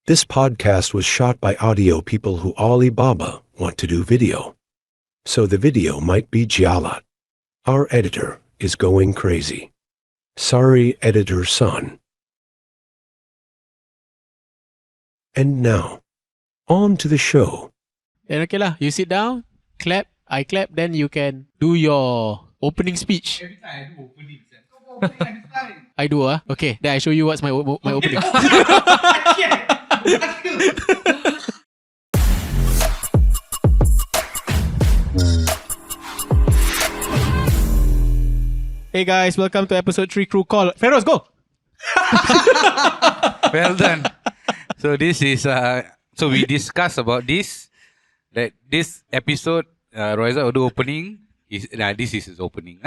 This podcast was shot by audio people who Alibaba want to do video. So the video might be Jialat. Our editor is going crazy. Sorry, editor son. And now, on to the show. Then okay lah, you sit down, clap, I clap, then you can do your opening speech. Every time I do opening, every time. I do okay, then I show you what's my opening. Hey guys, welcome to episode 3 Krew Call. Feroz, go! Well done. So this is so we discussed about this. That this episode, Roiza will do opening. This is his opening.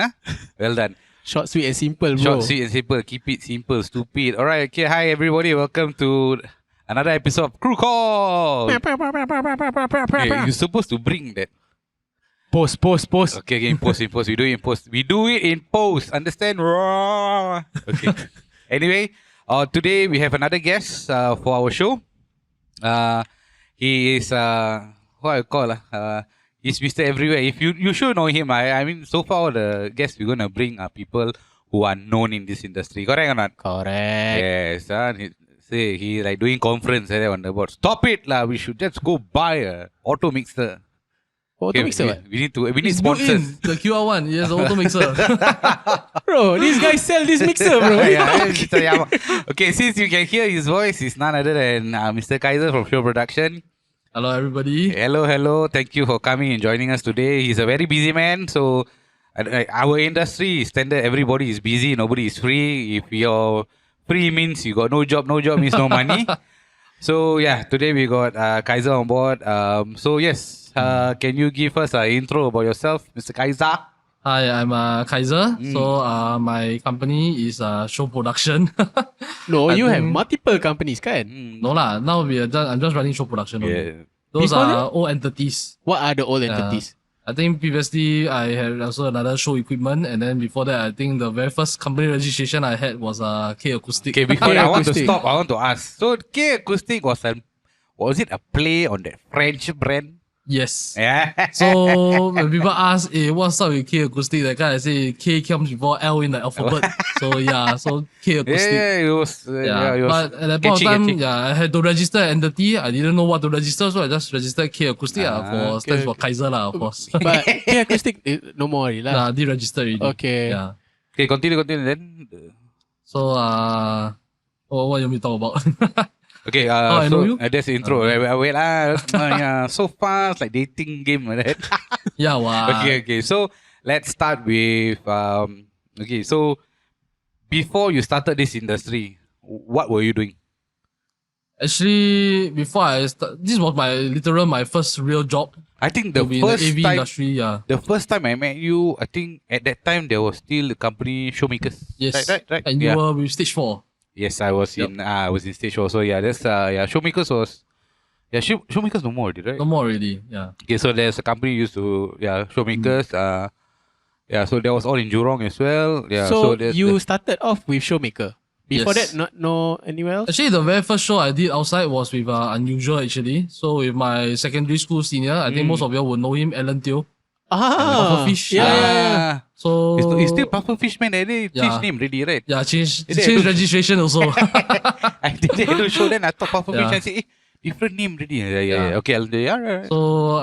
Well done. Short, sweet and simple, bro. Short, sweet and simple. Keep it simple, stupid. Alright, okay. Hi everybody. Welcome to another episode of Krew Call. Okay, you're supposed to bring that. Post. Okay, in post. We do it in post. We do it in post. Understand? Okay. Anyway, today we have another guest for our show. He is what I call he's Mr. Everywhere. If you should know him. I mean, so far all the guests we're gonna bring are people who are known in this industry. Correct or not? Correct. Yes. He like doing conference on the board. Stop it lah. We should just go buy a auto mixer. Auto mixer? We need It's sponsors. the QR one. Yes, the auto mixer. Bro, these guys sell this mixer, bro. Okay, since you can hear his voice, he's none other than Mr. Kaizer from Show Production. Hello, everybody. Hello. Thank you for coming and joining us today. He's a very busy man. So our industry is standard. Everybody is busy. Nobody is free. If you're free means you got no job. No job means no money. So yeah, today we got Kaizer on board. So yes, can you give us an intro about yourself, Mr. Kaizer? Hi, I'm Kaizer. So my company is Show Production. No, you have think- multiple companies, kan? No lah. Now I'm just running Show Production only. Yeah. Those Before are all entities. What are the old entities? I think previously I had also another show equipment, and then before that I think the very first company registration I had was K Acoustic. Okay, before that, I want to Acoustic. stop. I want to ask. So K Acoustic was it a play on that French brand? Yes. Yeah. So when people ask, what's up with K Acoustic? That guy I say K comes before L in the alphabet. So yeah, so K Acoustic. Yeah, it was. It was But at that point of time, catchy. I had to register an entity. I didn't know what to register, so I just registered K Acoustic Ah, stands for Kaizer lah, of course. But K Acoustic, no more already lah. Deregistered already. Okay. Yeah. Okay, continue. Then. So what you want me to talk about? Okay. I know you? That's the intro. Wait yeah. So fast, like dating game like that. Yeah, wow. Okay. So let's start with okay. So before you started this industry, what were you doing? Actually, before I start, this was my first real job. I think the To be in the first AV time. industry, yeah. The first time I met you, I think at that time there was still the company Showmakers. Yes. Right. And you were with Stage 4. Yes, I was Yep. in stage show. So yeah, that's Showmakers was Showmakers no more, right? No more already, yeah. Okay, so there's a company used to Showmakers. So that was all in Jurong as well. Yeah. So that's you started off with Showmaker. Before Yes. that, no anywhere else? Actually, the very first show I did outside was with Unusual actually. So with my secondary school senior, I think most of you will know him, Alan Teo. Pufferfish. Yeah. So It's still Pufferfish, man. They Yeah. changed name already, right? yeah, change Is it- registration also. I did do show then I thought Pufferfish Yeah. and say, different name already. Yeah. Yeah. Okay, right. So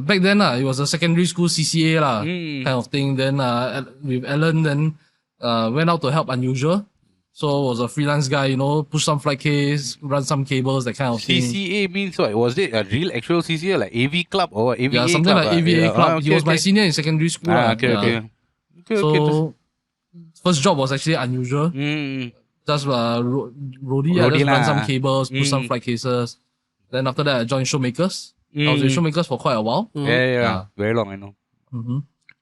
back then it was a secondary school CCA lah, Mm. kind of thing. Then with Alan, then went out to help Unusual. So was a freelance guy, push some flight case, run some cables, that kind of thing. CCA means what? Was it a real actual CCA like AV club or what? AVA Yeah, something club? like AVA club. He was my senior in secondary school. lah. Okay, Yeah. okay. So first job was actually Unusual. Just roadie, Roadie just run lah. some cables, push some flight cases. Then after that, I joined Showmakers. I was with Showmakers for quite a while. Yeah. Very long, I know. Mm-hmm.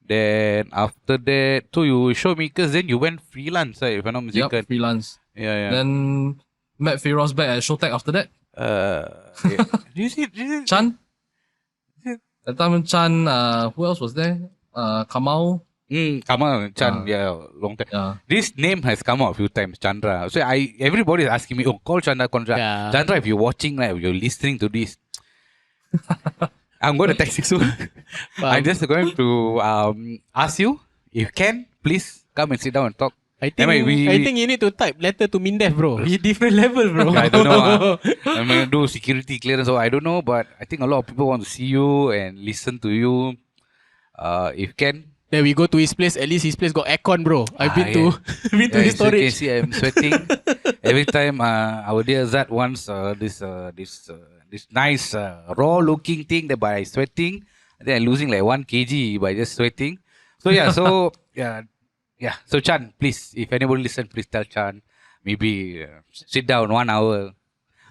Then after that, so you Showmakers, then you went freelance, right, if I'm not Yep, mistaken. freelance. Yeah. Then met Feroz back at Showtech after that. Yeah. Do you see? Chan. That time Chan, who else was there? Kamal. Kamal Chan, long time. Yeah. This name has come out a few times, Chandra. So everybody is asking me, call Chandra, Chandra. Yeah. Chandra, if you're watching, like, you're listening to this, I'm going to text you soon. I'm just going to ask you, if you can, please come and sit down and talk. I think I think you need to type letter to Mindef, bro. He different level, bro. I don't know. I'm going to do security clearance, so I don't know. But I think a lot of people want to see you and listen to you. If can. Then we go to his place. At least his place got aircon, bro. I've been to been to his so you can storage. see I'm sweating. Every time our dear Zat wants this nice raw looking thing that by sweating, then I'm losing like 1 kg by just sweating. So So Chan, please, if anybody listen, please tell Chan. Maybe sit down 1 hour,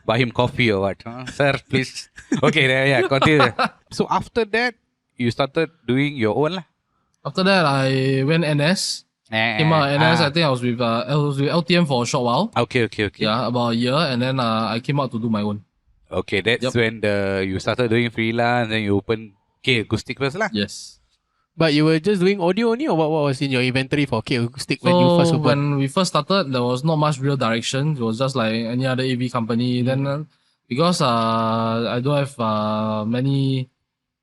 buy him coffee or what, sir, please. Okay, continue. So after that, you started doing your own lah. After that, I went NS. Came out of NS. I think I was with LTM for a short while. Okay. Yeah, about a year, and then I came out to do my own. Okay, that's when you started doing freelance and you opened K Acoustic first lah. Yes. But you were just doing audio only, or what was in your inventory for K Acoustic when you first So opened? when we first started, there was not much real direction. It was just like any other AV company. Then because I don't have many,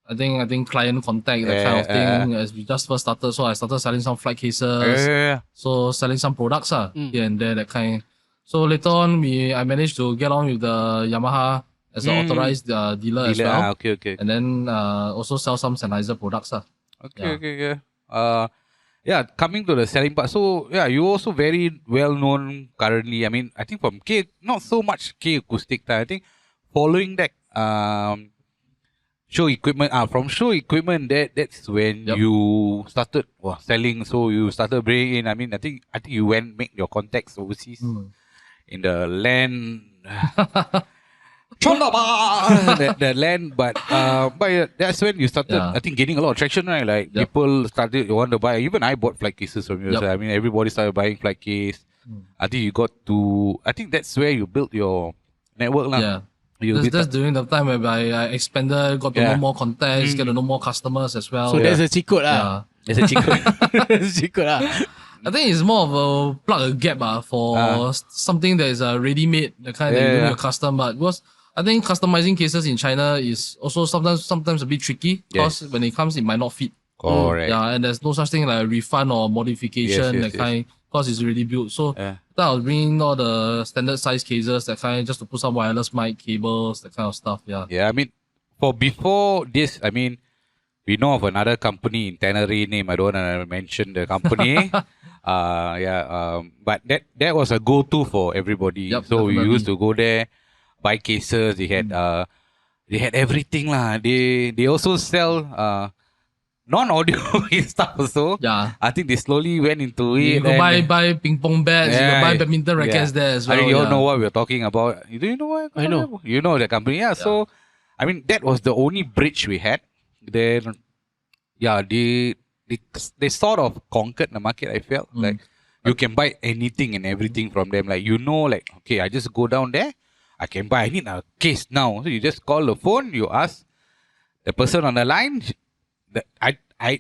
I think client contact, that kind of thing, as we just first started. So I started selling some flight cases. So selling some products here and there, that kind. So later on, I managed to get on with the Yamaha as an authorized dealer as well. Okay. And then also sell some Sennheiser products. Okay. Coming to the selling part. So you're also very well known currently. I mean, I think from K, not so much K Acoustic. I think following that show equipment. From show equipment, that's when you started selling. So you started bringing in. I mean, I think you went make your contacts overseas in the land. the land, but that's when you started. I think gaining a lot of traction, right? Like people started want to buy. Even I bought flight cases from you. So, I mean, everybody started buying flight case. I think you got to. I think that's where you built your network, lah. Yeah. That's during the time where I expanded, got to know more contacts, get to know more customers as well. So there's a cheat code lah. There's a cheat code. There's a cheat code lah. I think it's more of a plug a gap for something that is ready-made, the kind that you do your custom. But because I think customizing cases in China is also sometimes a bit tricky because when it comes, it might not fit. Correct. Yeah, and there's no such thing like a refund or modification, that kind, because it's already built. So I was bringing all the standard size cases, that kind, just to put some wireless mic cables, that kind of stuff. Yeah, I mean, before this, I mean, we know of another company in Tannery name. I don't want to mention the company. But that was a go-to for everybody. So definitely. we used to go there, buy cases. They had everything lah. They also sell non-audio stuff also. Yeah. I think they slowly went into it. You can buy ping pong bats, you can buy badminton rackets there as well. I think you all know what we're talking about. Do you know what? I know. You know the company. So, I mean, that was the only bridge we had. Then, they sort of conquered the market, I felt. Like, you can buy anything and everything from them. Like, like, okay, I just go down there. I can buy. I need a case now. So, you just call the phone. You ask the person on the line. I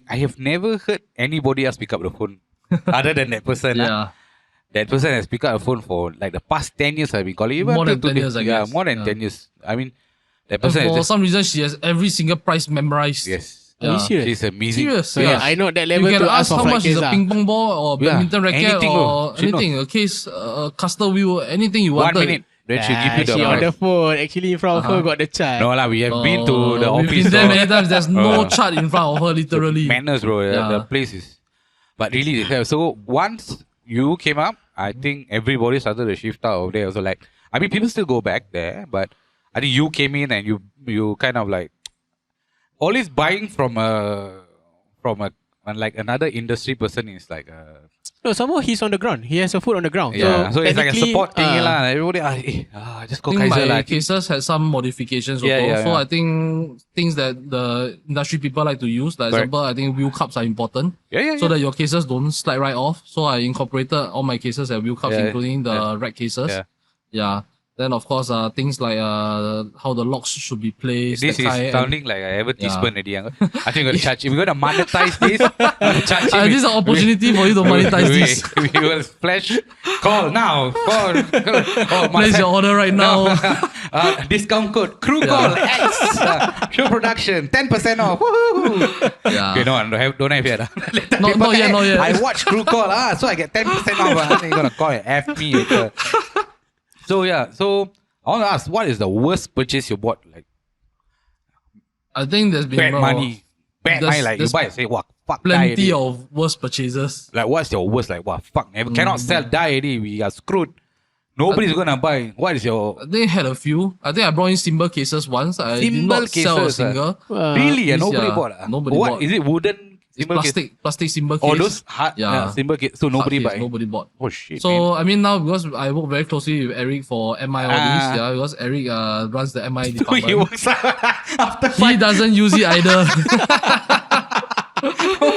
have never heard anybody else pick up the phone other than that person. That person has picked up the phone for like the past 10 years. I've been calling. Even more than 10 years, I guess. More than 10 years. I mean, that person for some reason, she has every single price memorized. Yes. Are you serious? She's amazing. Serious? I know that level You can to ask ask how for much is a flight ping pong ball or badminton racket anything, or she anything, a case, caster wheel, anything you 1 wanted. minute. Then she'll give you the she on the price. phone. Actually, in front of her got the chart. No lah, we have been to the We've office. been there many times. There's no chart in front of her, literally. Manners, bro. The place is. But really, they have. So once you came up, I think everybody started to shift out of there. Also, like, I mean, people still go back there, but I think you came in and you kind of like always buying from like another industry person is like No, somehow he's on the ground. He has a foot on the ground. so it's like a technically, support thing lah. Everybody just go I think Kaizer my lah. cases had some modifications also. So I think things that the industry people like to use, like example, I think wheel cups are important. So that your cases don't slide right off. So I incorporated all my cases at wheel cups, including the rack cases. Then of course, things like how the locks should be placed. This that is kind, sounding like an advertisement already. I think we're going to charge. If we're going to monetize this, we're gonna charge this is an opportunity for you to monetize this. We will flash. Call now. Call. Oh, Place your order right now. Discount code Krew Call X. Show production 10% off. Woohoo! Yeah. Okay, no, don't have yet. Not yet. I watch Krew Call, so I get 10% off. I think you're gonna call it F me later. So yeah, so I want to ask, what is the worst purchase you bought? Like I think there's been bad money, like you there's buy and say, "What fuck?" plenty of worst purchases. Like what's your worst? Like what fuck? Cannot sell, die already. We are screwed. Nobody's gonna buy. What is your I think I had a few. I think I brought in cymbal cases once. I did cymbal not sell a cases? single. Really? This, Nobody yeah, bought. nobody What bought. is it? Wooden It's cymbal case? plastic cymbal case. Oh, those hard cymbal case. So nobody Hard case, buy. Nobody bought. Oh shit. So I mean now because I work very closely with Eric for MI all these, Ah. because Eric runs the MI So department. he works after He doesn't use it either.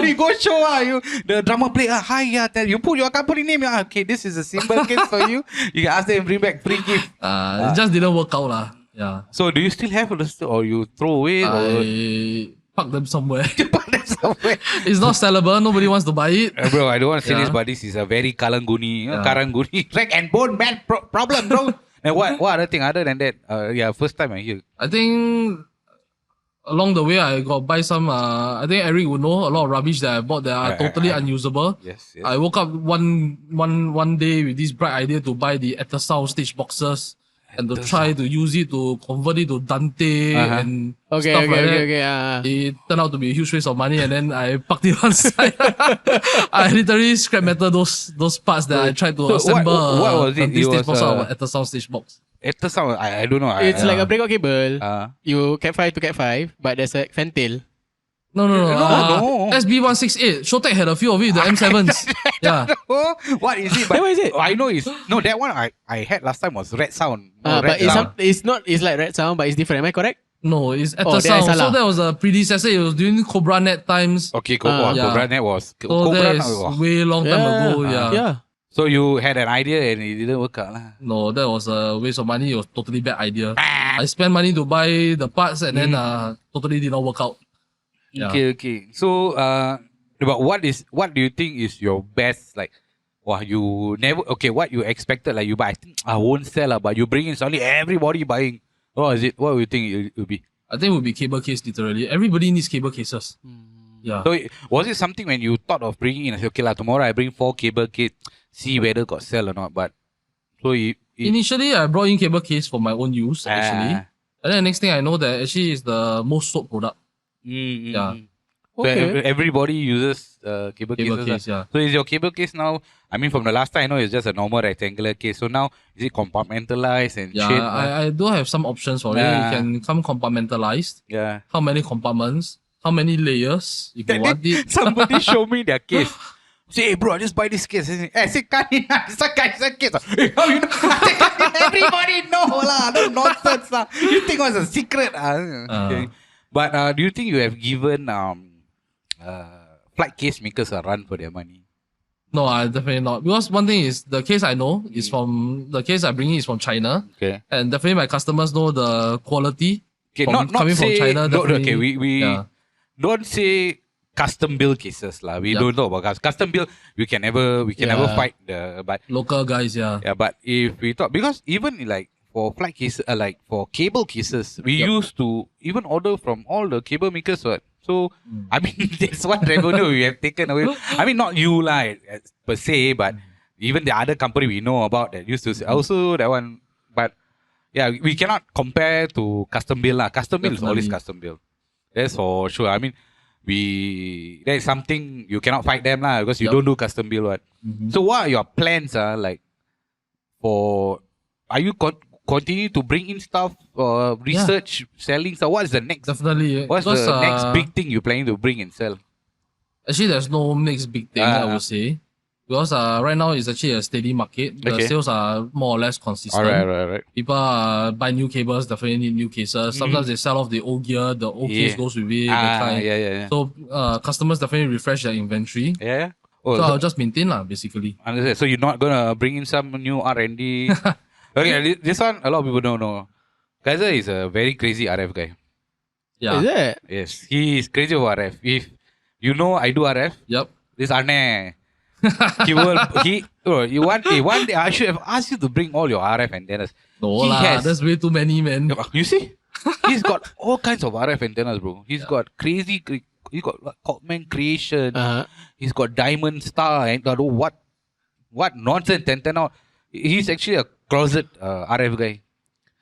you go show you the drummer play hi tell you put your company name okay, this is a symbol case for you. You can ask them bring back free gift. It just didn't work out lah. Yeah. So do you still have the or you throw away or I park them somewhere. you put them somewhere? It's not sellable. Nobody wants to buy it. Bro, I don't want to say Yeah. this, but this is a very Kalanguni, Yeah. Karanguni rag and bone man problem, bro. And what other thing other than that? First time I hear. I think along the way I got buy some. I think Eric would know a lot of rubbish that I bought that are totally unusable. Yes. I woke up one day with this bright idea to buy the Ethersound stage boxes and to try to use it to convert it to Dante and stuff like that. It turned out to be a huge waste of money, and then I parked it on side. I literally scrap metal those parts that I tried to assemble. what was it? This It stage was, box out of Ethersound stage box. Ethersound, I don't know. It's like a breakout cable. Uh, You Cat 5 to Cat 5, but there's a fan tail. No. No. SB168. Showtech had a few of it, the M7s. Yeah. what is it? Then what is it? I know it's no that one I had last time was Red Sound. No, But Red Sound. it's not. It's like Red Sound, but it's different. Am I correct? No, it's Oh, then I Ethersound. salah. So that was a predecessor. It was during Cobra Net times. Okay, yeah. Cobra Net was So Cobra that Net is was- way long time ago. Yeah. Yeah. So you had an idea and it didn't work out lah. No, that was a waste of money. It was totally bad idea. I spent money to buy the parts and then totally did not work out. Yeah. Okay. So but what do you think is your best like? Wow, you never what you expected like you buy? I think I won't sell but you bring in suddenly everybody buying. What is it? What do you think it will be? I think it would be cable case literally. Everybody needs cable cases. Yeah. So was it something when you thought of bringing in? I said, okay lah, tomorrow I bring 4 cable kit, see whether got sell or not. But so Initially, I brought in cable case for my own use actually. And then the next thing I know that actually is the most sold product. Yeah. So Okay. everybody uses cable Cable cases. case, yeah. So is your cable case now? I mean, from the last time I know it's just a normal rectangular case. So now is it compartmentalized and Yeah, shaped? I do have some options for it. Yeah. It can come compartmentalized. Yeah. How many compartments? How many layers? If you want it. Somebody show me their case. Say, hey bro, I just buy this case. I say, Kanina, it's a Kaizer case. Hey, how you know? I say, everybody know lah. No nonsense lah. You think it was a secret? Okay. But do you think you have given flight case makers a run for their money? No, I definitely not. Because one thing is the case I know is from the case I bring in is from China. Okay. And definitely my customers know the quality. Okay, From- not coming from say, China, no, definitely, okay, we yeah. don't say custom build cases lah. We Yeah. don't know about custom build. We can never Yeah. fight the but Local guys, yeah. yeah. But if we talk because even like for flight cases, like for cable cases, we Yep. used to even order from all the cable makers. What? So I mean, that's one revenue we have taken away. I mean, not you lah per se, but even the other company we know about that used to say, also that one. But yeah, we cannot compare to custom build lah. Custom build is always Definitely. custom build. That's for sure. I mean, that is something you cannot fight them lah because you Yup. don't do custom build. What? So what are your plans? Like for are you continue to bring in stuff, research, selling stuff? What is the next? Definitely. What's Because, the next big thing you're planning to bring and sell? Actually, there's no next big thing, I would say. Because right now it's actually a steady market. The Okay. sales are more or less consistent. Alright. People buy new cables, definitely need new cases. Sometimes they sell off the old gear, the old case Yeah. goes with it. that kind. Yeah. So customers definitely refresh their inventory. Yeah. So Oh, I'll just maintain lah, basically. understand. So you're not gonna bring in some new R&D? Okay, this one a lot of people don't know. Kaizer is a very crazy RF guy. Yeah. Is it? Yes, he is crazy over RF. If you know I do RF, Yep. this Arne, one day I should have asked you to bring all your RF antennas. No He lah, has- that's way too many, man. You see? He's got all kinds of RF antennas, bro. He's got he's got Coltman Creation. He's got Diamond Star and I don't know what nonsense antenna. He's actually a closet RF guy.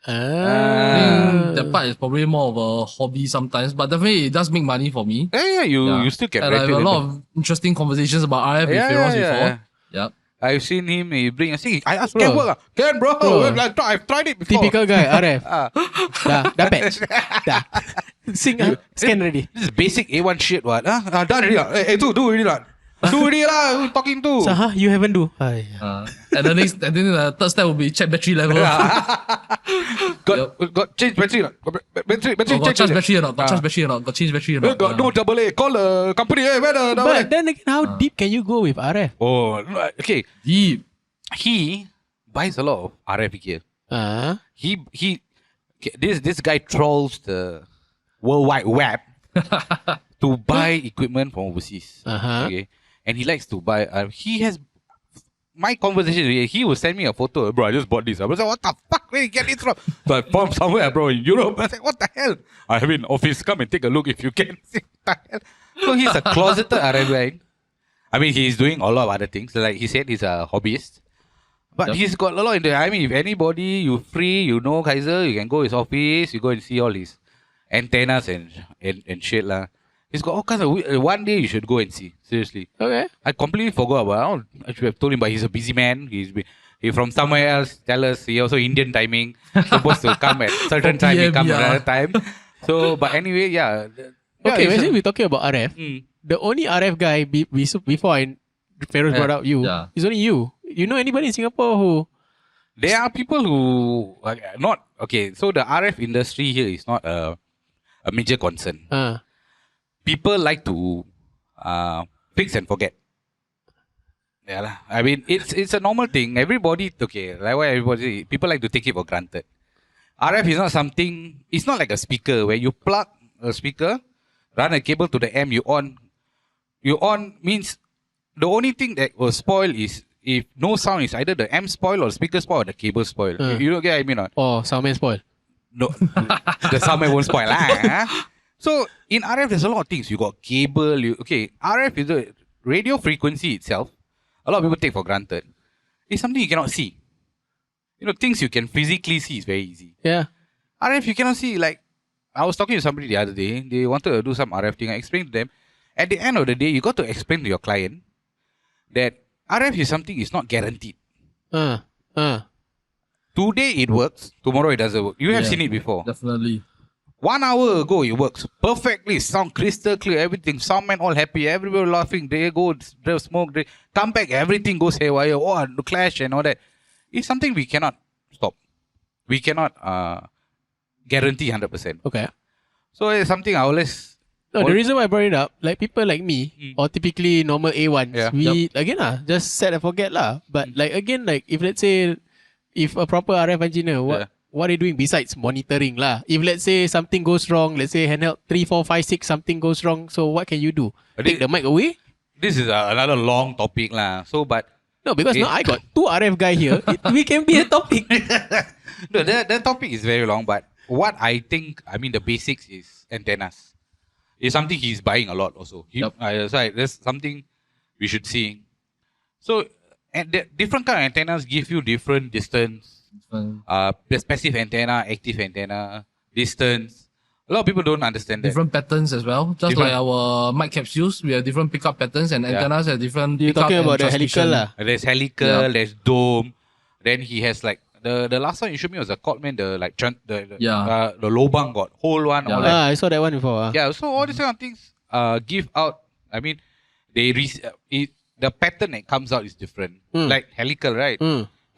That part is probably more of a hobby sometimes, but definitely it does make money for me. Yeah, you still can And I have rent a it. lot of interesting conversations about RF with Feroz before. Yep. I've seen him. He bring. I asked, Bro. can work? Can, bro. Bro. I've tried it before. Typical guy, RF. Ah. Dah patch. Dah. Sing scan ready. This is basic A1 shit, what? Done already, lah. Hey, do already, lah. Do already, lah. Who talking to? So, you haven't do? Ay. And the next, I think the third step will be check battery level. Got change battery, lah. Battery Got change. charge battery or not? Got charge battery or not? Got change battery or not? Got no double A. Call the company. Hey, where the double A? But then again, how deep can you go with RF? Oh, okay. Deep. He buys a lot of RF gear. Uh, This guy trolls the World Wide Web to buy equipment from overseas. Okay, and he likes to buy. He has my conversation. He will send me a photo. Bro, I just bought this. I was like, what the fuck? Where you get it from? So I found somewhere, bro, in Europe. I was like, what the hell? I have it in office. Come and take a look if you can. What the hell? So he's a closeted RF guy. I mean, he's doing a lot of other things. Like he said, he's a hobbyist. But he's got a lot in there. I mean, if anybody, you free, you know Kaizer, you can go his office, you go and see all his antennas and shit lah. He's got all kinds of one day you should go and see. Seriously. okay. I completely forgot about it. I should have told him, but he's a busy man. He's from somewhere else. Tell us. He also Indian timing. Supposed to come at certain time. He come at another time. So, but anyway, yeah. Okay, when we're talking about RF, the only RF guy before Feroz brought out you, is only you. You know anybody in Singapore who... There are people who not okay. So the RF industry here is not a major concern. People like to fix and forget. Yeah lah. I mean, it's a normal thing. Everybody okay. Like why everybody people like to take it for granted. RF is not something. It's not like a speaker where you plug a speaker, run a cable to the amp. You on. Means the only thing that will spoil is. If no sound is either the amp spoil or the speaker spoil or the cable spoil. You don't get what I mean or not? Oh, soundman spoil. No. The soundman won't spoil. So in RF there's a lot of things. You got cable. RF is the radio frequency itself. A lot of people take for granted. It's something you cannot see. Things you can physically see is very easy. Yeah. RF you cannot see. Like I was talking to somebody the other day. They wanted to do some RF thing. I explained to them. At the end of the day, you got to explain to your client that RF is something is not guaranteed. Today it works, tomorrow it doesn't work. You have seen it before. Definitely. 1 hour ago it works perfectly, sound crystal clear, everything. Soundman all happy, everybody laughing. They go, they smoke, they come back, everything goes haywire. Oh, the clash and all that. It's something we cannot stop. We cannot guarantee 100%. Okay. So it's something I always. No, the reason why I brought it up, like people like me, or typically normal A1s, we again just set and forget lah. But like again, like if let's say, if a proper RF engineer, what are they doing besides monitoring lah? If let's say something goes wrong, let's say handheld 3, 4, 5, 6, something goes wrong, so what can you do? Take the mic away? This is another long topic lah. So but. No, because now I got 2 RF guy here. We can be a topic. No, the topic is very long, but what I think, the basics is antennas. It's something he's buying a lot also. So that's something we should see. So, and the different kind of antennas give you different distance. There's passive antenna, active antenna, distance. A lot of people don't understand that. Different patterns as well. Just like our mic capsules, we have different pickup patterns and antennas have different You're pickup talking and about the transmission. helical lah. There's helical, there's dome. Then he has like the last one you showed me was a Coltman, the lobang got whole one. Yeah. All that. I saw that one before. Yeah, so all these kind of things give out. The pattern that comes out is different. Like helical, right?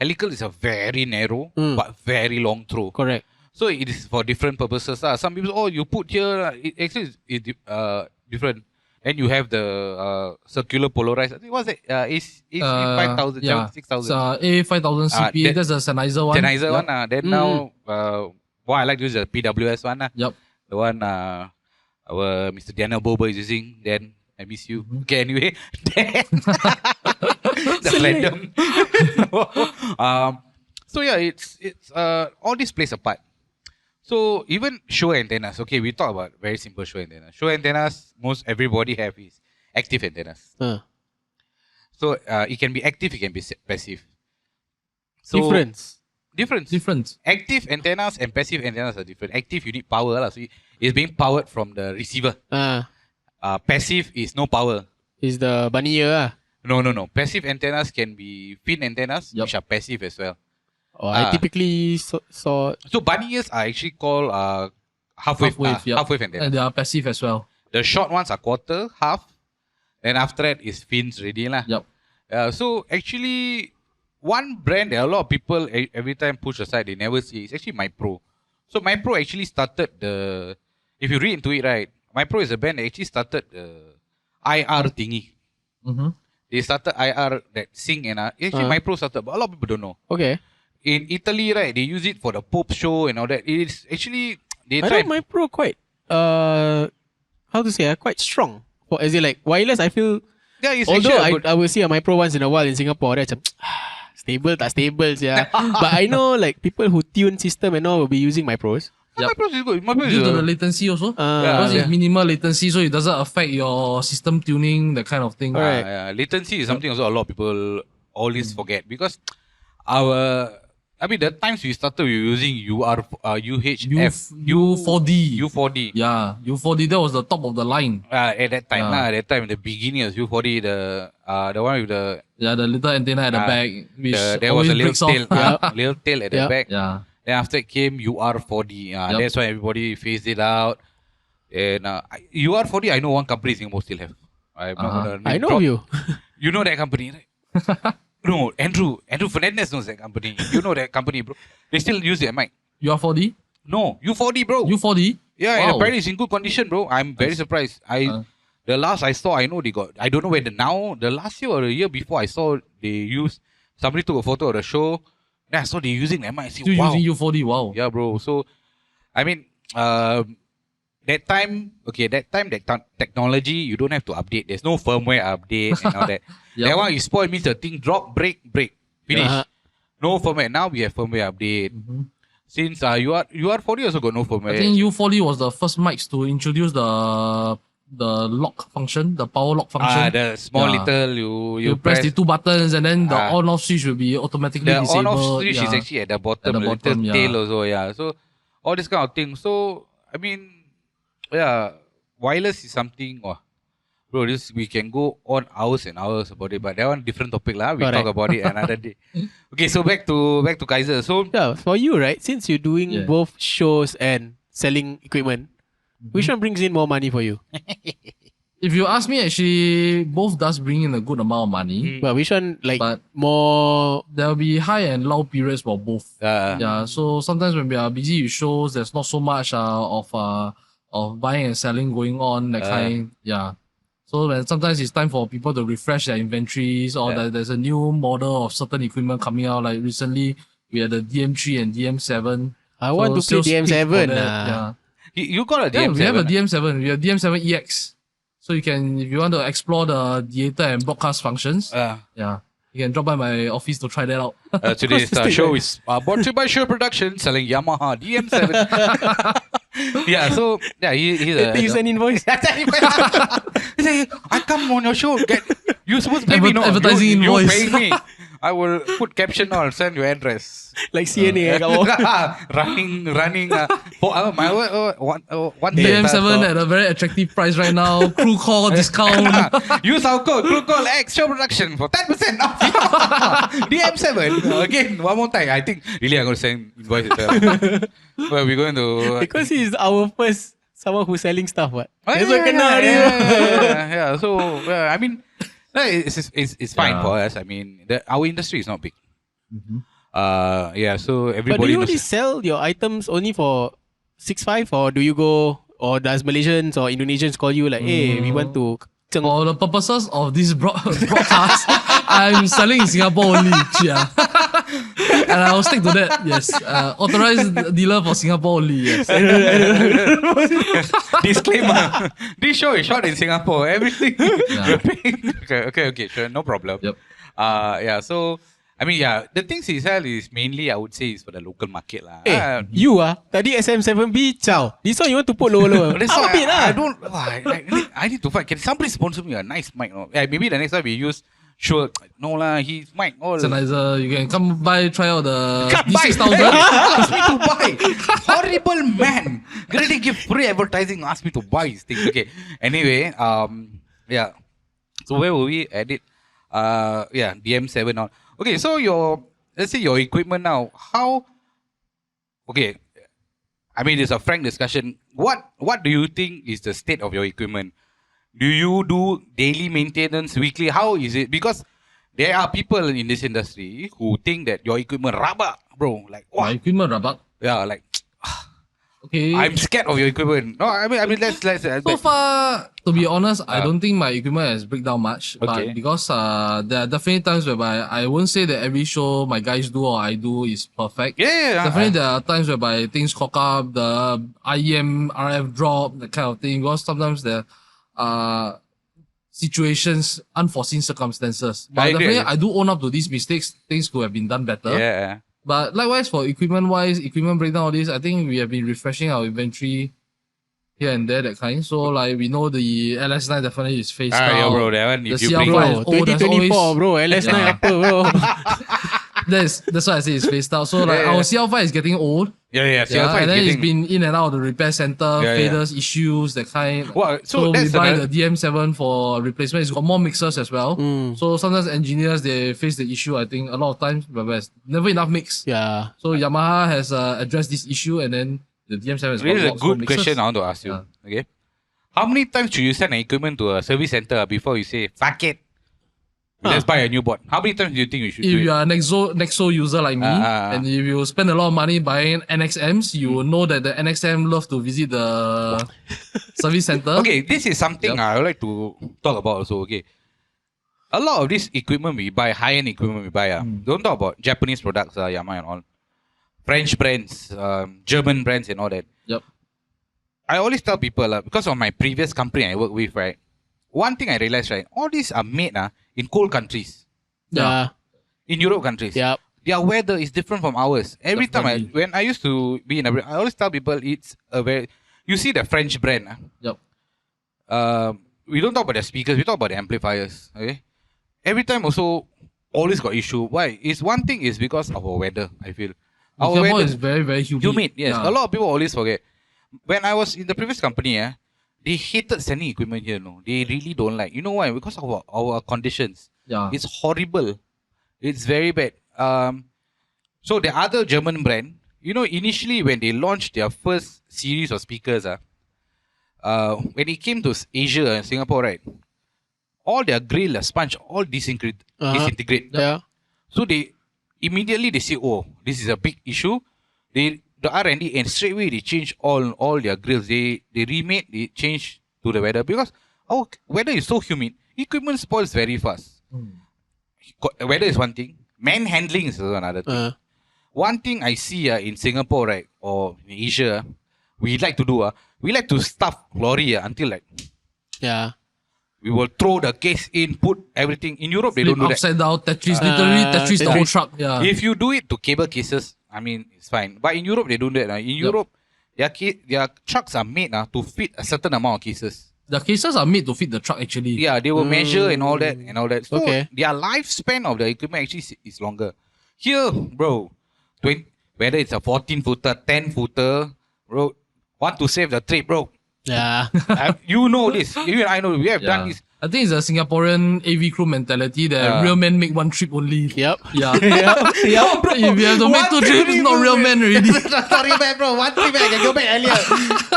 Helical is a very narrow but very long throw. Correct. So it is for different purposes. Some people, you put here. It actually is different. Then you have the circular polarized. I think what's it? Is 5000, yeah. 6000. A5000 CPA. That's the Sennheiser one. Sennheiser Yep. one. Then now, what I like to use is the PWS one. Yep. The one our Mr. Daniel Boba is using. Then I miss you. Okay, anyway. That's random. So yeah, it's all this plays a part. So even show antennas. Okay, we talk about very simple show antennas. Show antennas, most everybody have is active antennas. So it can be active, it can be passive. So Difference. Active antennas and passive antennas are different. Active, you need power, so it's being powered from the receiver. Passive is no power. Is the bunny ear. No. Passive antennas can be fin antennas, which are passive as well. I typically saw. So bunny ears are actually called half-wave antennas. And they are passive as well. The short ones are quarter, half. Then after that is fins already lah. Yep. So actually, one brand that a lot of people every time push aside, they never see, it's actually MyPro. So MyPro actually started the, if you read into it right, MyPro is a brand that actually started the IR thingy. They started IR, that sync and actually MyPro started, but a lot of people don't know. Okay. In Italy, right, they use it for the Pope show and all that. It's actually, they I try. know MyPro quite, how to say, quite strong. For, as in like wireless, I feel, Yeah, it's although actually I will see a MyPro once in a while in Singapore, macam, stable, tak stable, yeah. But I know like people who tune system and all will be using MyPros. Yep. MyPro is good. MyPro Due is to the latency also. Because it's minimal latency, so it doesn't affect your system tuning, that kind of thing. Latency is something also a lot of people always forget, because the times we started, we were using UHF. U4D. Yeah, U4D, that was the top of the line. At that time, at that time, the beginning was U4D, the one with the... Yeah, the little antenna at the back, which there was a little breaks off. tail, little tail at the back. Yeah. Then after it came UR4D. That's why everybody phased it out. And UR4D, I know one company in Singapore still have. I know you. You know that company, right? No, Andrew Fernandez knows that company. You know that company, bro. They still use that mic. UR4D? No, U4D, bro. U4D? Yeah, and apparently it's in good condition, bro. I'm very surprised. The last I saw, I know they got, I don't know whether now, the last year or the year before, I saw they used, somebody took a photo of the show. Then I saw they using that mic. I said, wow. Using U4D, wow. Yeah, bro. So, I mean, that time, that technology, you don't have to update. There's no firmware update and all that. That one, you spoil means the thing drop, break, finish. No firmware. Now we have firmware update. Since UR4D also got no firmware. I think U4D was the first mics to introduce the lock function, the power lock function. The small little, you press the two buttons and then the on-off switch will be automatically disabled. The on-off switch is actually at the bottom, the little tail also, So, all this kind of thing. So, I mean, wireless is something, bro, we can go on hours and hours about it, but that one different topic lah. We talk about it another day. Okay, so back to Kaizer. So for you, right? Since you're doing both shows and selling equipment, which one brings in more money for you? If you ask me, actually, both does bring in a good amount of money. But which one, but more? There will be high and low periods for both. So sometimes when we are busy with shows, there's not so much of buying and selling going on, that kind. So when sometimes it's time for people to refresh their inventories, or there's a new model of certain equipment coming out. Like recently, we had the DM3 and DM7. I want to play DM7. You got a DM7? Yeah, we have a DM7. We have DM7 EX. So you can, if you want to explore the theater and broadcast functions, you can drop by my office to try that out. Today's show is brought to you by Show Production, selling Yamaha DM7. He's an invoice. He said, I come on your show. You're supposed to pay me, no? Advertising you invoice. pay me. I will put caption on, send your address. Like CNA, running. For one DM7 at a very attractive price right now. Krew Call discount. Use our code Krew Call X Show Production for 10% off. DM7 again. One more time. I think really I'm going to send invoice itself. But we're going to because he's our first someone who's selling stuff. What? So I mean. It's fine for us. I mean, our industry is not big. So everybody. But do you only sell your items only for 6.5, or do you go, or does Malaysians or Indonesians call you like, hey, we want to For the purposes of this broadcast, I'm selling in Singapore only. Yeah. And I will stick to that. Yes. Authorized dealer for Singapore only. Yes. Disclaimer. This show is shot in Singapore. Everything. Yeah. Okay, sure. No problem. Yep. Yeah, so, I mean, yeah, the things he sell is mainly, I would say, is for the local market lah. You tadi SM7B, ciao. This one you want to put lower. That's Up why a bit I lah. don't, I need to find, can somebody sponsor me a nice mic? No? Yeah, maybe the next time we use, sure, no lah, his mic, all. Sennheiser, you can come by, try out the Can't buy. D6000. Ask me to buy. Horrible man. Gonna give free advertising. Ask me to buy his things. Okay. Anyway, yeah. So where were we at it? Yeah, DM7 now. Okay, so let's say your equipment now. How? Okay. I mean, it's a frank discussion. What do you think is the state of your equipment? Do you do daily maintenance, weekly? How is it? Because there are people in this industry who think that your equipment rabak, bro. Like, My wow. equipment rabak. Yeah, like, Okay. I'm scared of your equipment. No, I mean, let's. So far, to be honest, I don't think my equipment has break down much. Okay. But because there are definitely times whereby I won't say that every show my guys do or I do is perfect. Yeah. Definitely there are times whereby things cock up, the IEM, RF drop, that kind of thing. Because sometimes there are situations, unforeseen circumstances. But I agree. definitely I do own up to these mistakes. Things could have been done better. Yeah. But likewise for equipment breakdown, all this, I think we have been refreshing our inventory here and there, that kind. So like we know the LS9 definitely is phased out. Yeah, bro. That one, The if you CL5 bring, Bro, is old, there's 2024 always- bro. LS9 Yeah. apa bro? That's why I say it's phased out. So like Yeah. our CL5 is getting old. yeah. CL5 And then is it's getting. been in and out of the repair center, Yeah, yeah. faders, issues, that kind. Well, so So we that's buy another- the DM7 for replacement. It's got more mixers as well. So sometimes engineers, they face the issue, I think, a lot of times, but there's never enough mix. Yeah. So Yamaha has addressed this issue, and then the DM7 has got This is a lots more good mixers. question I want to ask you. Yeah. Okay. How many times should you send an equipment to a service center before you say, fuck it? Let's buy a new board. How many times do you think you should If do you it? are a Nexo user like me, and if you spend a lot of money buying NXMs, you will know that the NXM love to visit the service center. Okay, this is something I would like to talk about also. Okay. A lot of this equipment we buy, high-end equipment we buy, don't talk about Japanese products, Yamaha and all. French brands, German brands and all that. Yep. I always tell people, because of my previous company I work with, right? One thing I realized, right? All these are made in cold countries. Yeah. In Europe countries. Yep. Their weather is different from ours. Every Definitely. time when I used to be in I always tell people it's a very, you see the French brand. Yep. We don't talk about the speakers, we talk about the amplifiers. Okay. Every time also always got issue. Why? It's one thing is because of our weather, I feel. Our Singapore weather is very, very humid. humid, yes. Yeah. A lot of people always forget. When I was in the previous company, they hated sending equipment here, no. They really don't like. You know why? Because of our conditions. Yeah. It's horrible. It's very bad. So the other German brand, initially when they launched their first series of speakers, when it came to Asia, Singapore, right, all their grill, sponge, all disintegrate. Yeah. So they immediately say, oh, this is a big issue. The R&D and straight away they change all their grills. They remade, they change to the weather because our weather is so humid. Equipment spoils very fast. Weather is one thing. Manhandling is another thing. One thing I see in Singapore, right, or in Asia, we like to do, we like to stuff lorry until like Yeah. we will throw the case in, put everything. In Europe, they don't do that. Upside down, Tetris, literally Tetris the whole Tetris. truck. Yeah. If you do it to cable cases, I mean, it's fine. But in Europe, they don't do that. In Europe, their trucks are made to fit a certain amount of cases. The cases are made to fit the truck actually. Yeah, they will measure and all that. So Okay. their lifespan of the equipment actually is longer. Here, bro, whether it's a 14-footer, 10-footer, bro, want to save the trade, bro. Yeah. You know this. Even I know. We have done this. I think it's a Singaporean AV crew mentality that real men make one trip only. Yep. Yeah. Yep. Bro, if you have to make two trips, it's not real men already. Sorry, man, bro. One trip, I can go back earlier.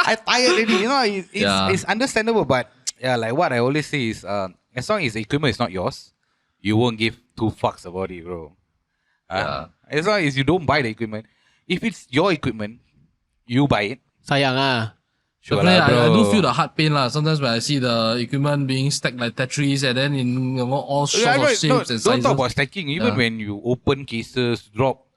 I tired already. It's understandable, but yeah, like what I always say is, as long as the equipment is not yours, you won't give two fucks about it, bro. As long as you don't buy the equipment, if it's your equipment, you buy it. Sayang ah. Sure Definitely, lah, I bro. do feel the heart pain lah. Sometimes when I see the equipment being stacked like Tetris and then in all sorts of shapes and sizes. Don't talk about stacking. Even when you open cases, drop,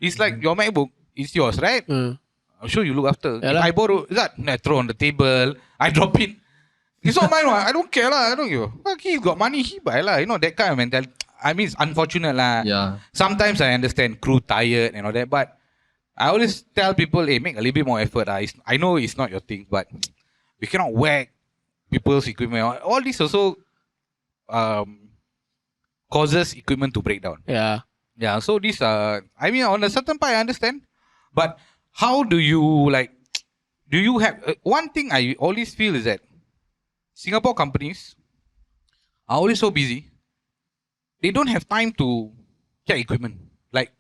it's like your MacBook is yours, right? I'm sure you look after. If I borrow that, I throw on the table, I drop it. It's not mine. I don't care lah. I don't give. Fuck, he got money, he buy lah. You know that kind of mentality. I mean, it's unfortunate lah. Yeah. Sometimes I understand crew tired and all that, but I always tell people, hey, make a little bit more effort. I know it's not your thing, but we cannot whack people's equipment. All this also causes equipment to break down. Yeah. Yeah. So this, I mean, on a certain part, I understand, but how do you do you have one thing I always feel is that Singapore companies are always so busy. They don't have time to check equipment. Like,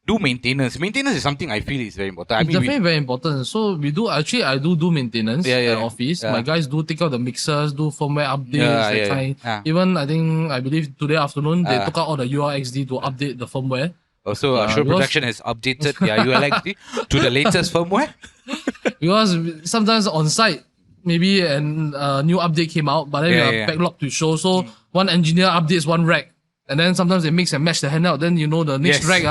do maintenance. Maintenance is something I feel is very important. It's definitely very important. So we do, actually, I do maintenance at office. Yeah. My guys do take out the mixers, do firmware updates, that kind. Yeah. Even, I believe today afternoon, they took out all the URXD to update the firmware. Also, Show Production has updated their ULXD to the latest firmware. Because sometimes on site, maybe a new update came out, but then we are backlogged to show. So one engineer updates one rack. And then sometimes they mix and match the handheld. Then the next rack,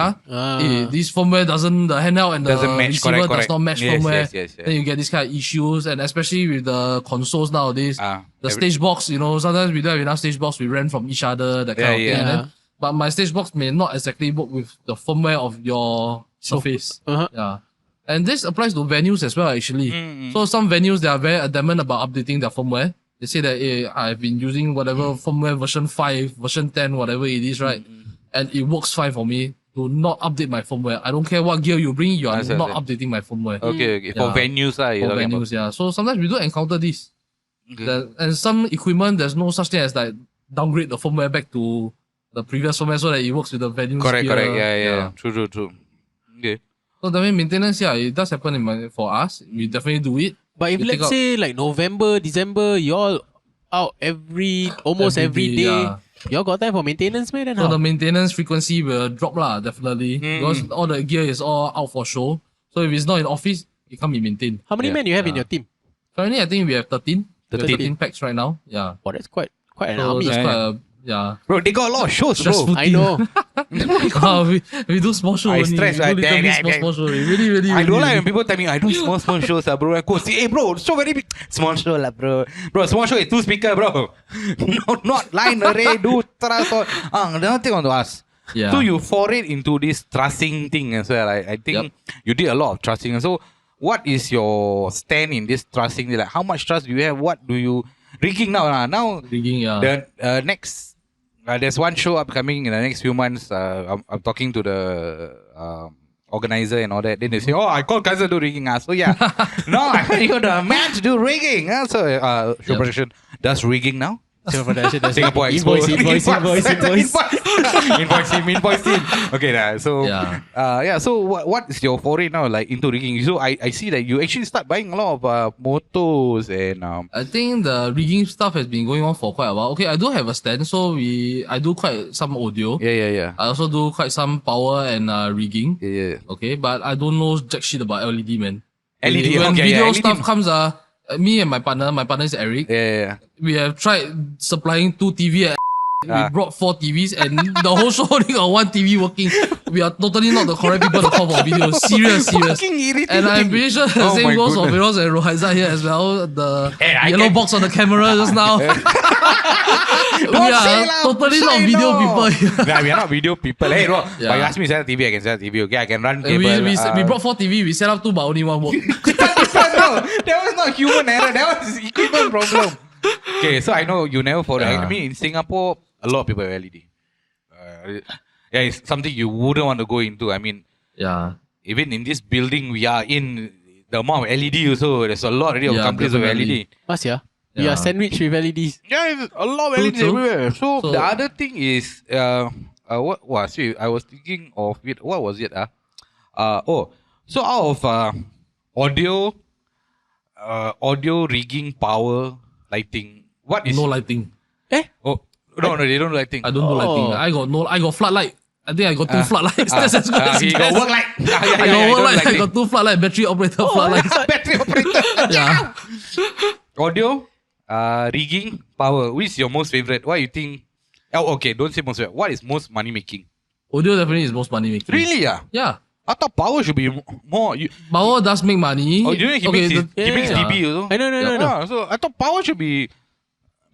this firmware doesn't, the handheld and the receiver does not match firmware. Yes. Then you get these kind of issues. And especially with the consoles nowadays, the stage box, sometimes we don't have enough stage box, we rent from each other, that kind of thing. And then, but my stage box may not exactly work with the firmware of your surface. Yeah. And this applies to venues as well, actually. So some venues, they are very adamant about updating their firmware. They say that, hey, I've been using whatever firmware version 5, version 10, whatever it is, right? And it works fine for me to not update my firmware. I don't care what gear you bring, you are not updating my firmware. Okay. For venues, for venues, yeah. So sometimes we do encounter this. And some equipment, there's no such thing as like downgrade the firmware back to the previous firmware so that it works with the venues. Correct. Yeah. True. Okay. So definitely maintenance, it does happen for us. We definitely do it. But if let's say like November, December, y'all out almost every day, y'all got time for maintenance, man? So the maintenance frequency will drop lah, definitely. Because all the gear is all out for show. So if it's not in office, it can't be maintained. How many men you have in your team? Currently, I think we have 13. 13 packs right now. Yeah. Oh, that's quite an So army. that's quite Bro, they got a lot of shows, bro. I know. we do small shows. I stress, we right? do little bit small shows. Really, I don't really, like when people tell me I do small shows, bro. I go see, hey, bro, so very big. Small show, bro. Bro, small show is 2 speaker, bro. No, not line array, do trust. Another thing on to us. Yeah. So you forayed into this trussing thing as well. I think you did a lot of trussing. And so what is your stand in this trussing? Like, how much trust do you have? What do you... Rigging now. Now, rigging, the next... there's one show upcoming in the next few months. I'm talking to the organizer and all that. Then they say, I call Kaizer do rigging. So yeah. No, I heard you the man to do rigging. So Show Production does rigging now. Singapore Expo. Invoice him. Okay, so so what is your foray now like into rigging? So I see that you actually start buying a lot of motors and I think the rigging stuff has been going on for quite a while. Okay, I do have a stand, so I do quite some audio. Yeah. I also do quite some power and rigging. Yeah. Okay, but I don't know jack shit about LED, man. LED, when okay, video LED. stuff comes, me and my partner is Eric. Yeah. We have tried supplying 2 TV. We brought 4 TVs and the whole show only got 1 TV working. We are totally not the correct people to call for video. Serious. And I'm pretty sure the same goes for Viros and Rohaiza here as well. The yellow box on the camera just now. We are totally not video people. We are not video people. Hey, bro, but you ask me to set a TV, I can set a TV. Okay, I can run cable. We brought 4 TV. We set up 2, but only 1 work. That was not human error. That was equipment problem. Okay, so I know you never follow. I mean, in Singapore, a lot of people have LED. It's something you wouldn't want to go into. I mean, even in this building we are in, the amount of LED also, there's a lot already of companies with LED. What's we are sandwiched with LEDs. Yeah, a lot of LEDs everywhere. So the other thing is, what was it? I was thinking of it. What was it? So out of audio rigging, power, lighting. What is no lighting? Oh no, they don't do lighting. I don't do lighting. I got floodlight. I think I got 2 floodlights. That's as good as it got gets. work light. I got work light. I got 2 floodlight, battery operator floodlights. Battery operator. Yeah. Audio, rigging, power. Which is your most favorite? What you think? Oh, okay, don't say most favorite. What is most money making? Audio definitely is most money making. Really? Yeah. Yeah. I thought power should be more. Power does make money. Oh, you know he makes DB also. I know. Yeah, so I thought power should be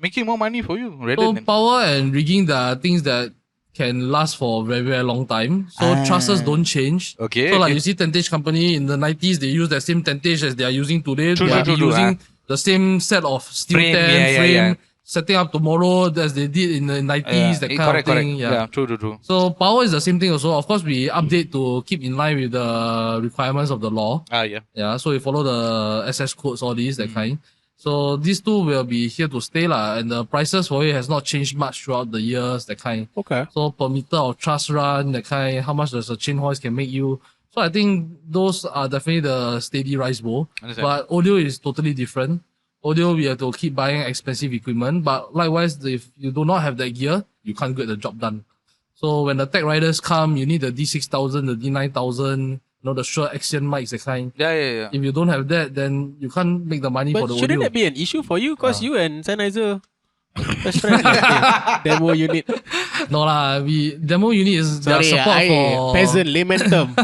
making more money for you rather So than power and rigging are things that can last for a very, very long time. So trusses don't change. Okay, So like okay. you see tentage company in the 90s, they use the same tentage as they are using today. True, they are true, using the same set of steel Frame, tent, yeah, frame, yeah. setting up tomorrow as they did in the 90s, that kind correct, of thing. correct. Yeah, true. So power is the same thing also. Of course, we update to keep in line with the requirements of the law. Yeah. Yeah, so we follow the SS codes, all these, that kind. So these two will be here to stay lah, and the prices for it has not changed much throughout the years, that kind. Okay. So per meter of truss run, that kind, how much does a chain hoist can make you. So I think those are definitely the steady rise bowl. Understand. But audio is totally different. Audio, we have to keep buying expensive equipment, but likewise, if you do not have that gear, you can't get the job done. So when the tech riders come, you need the D6000, the D9000, the Shure Axion mics, that kind. Yeah. If you don't have that, then you can't make the money for But the shouldn't audio. that be an issue for you? Because you and Sennheiser best friends. Demo unit. No lah, demo unit is their Sorry, support for peasant layman term.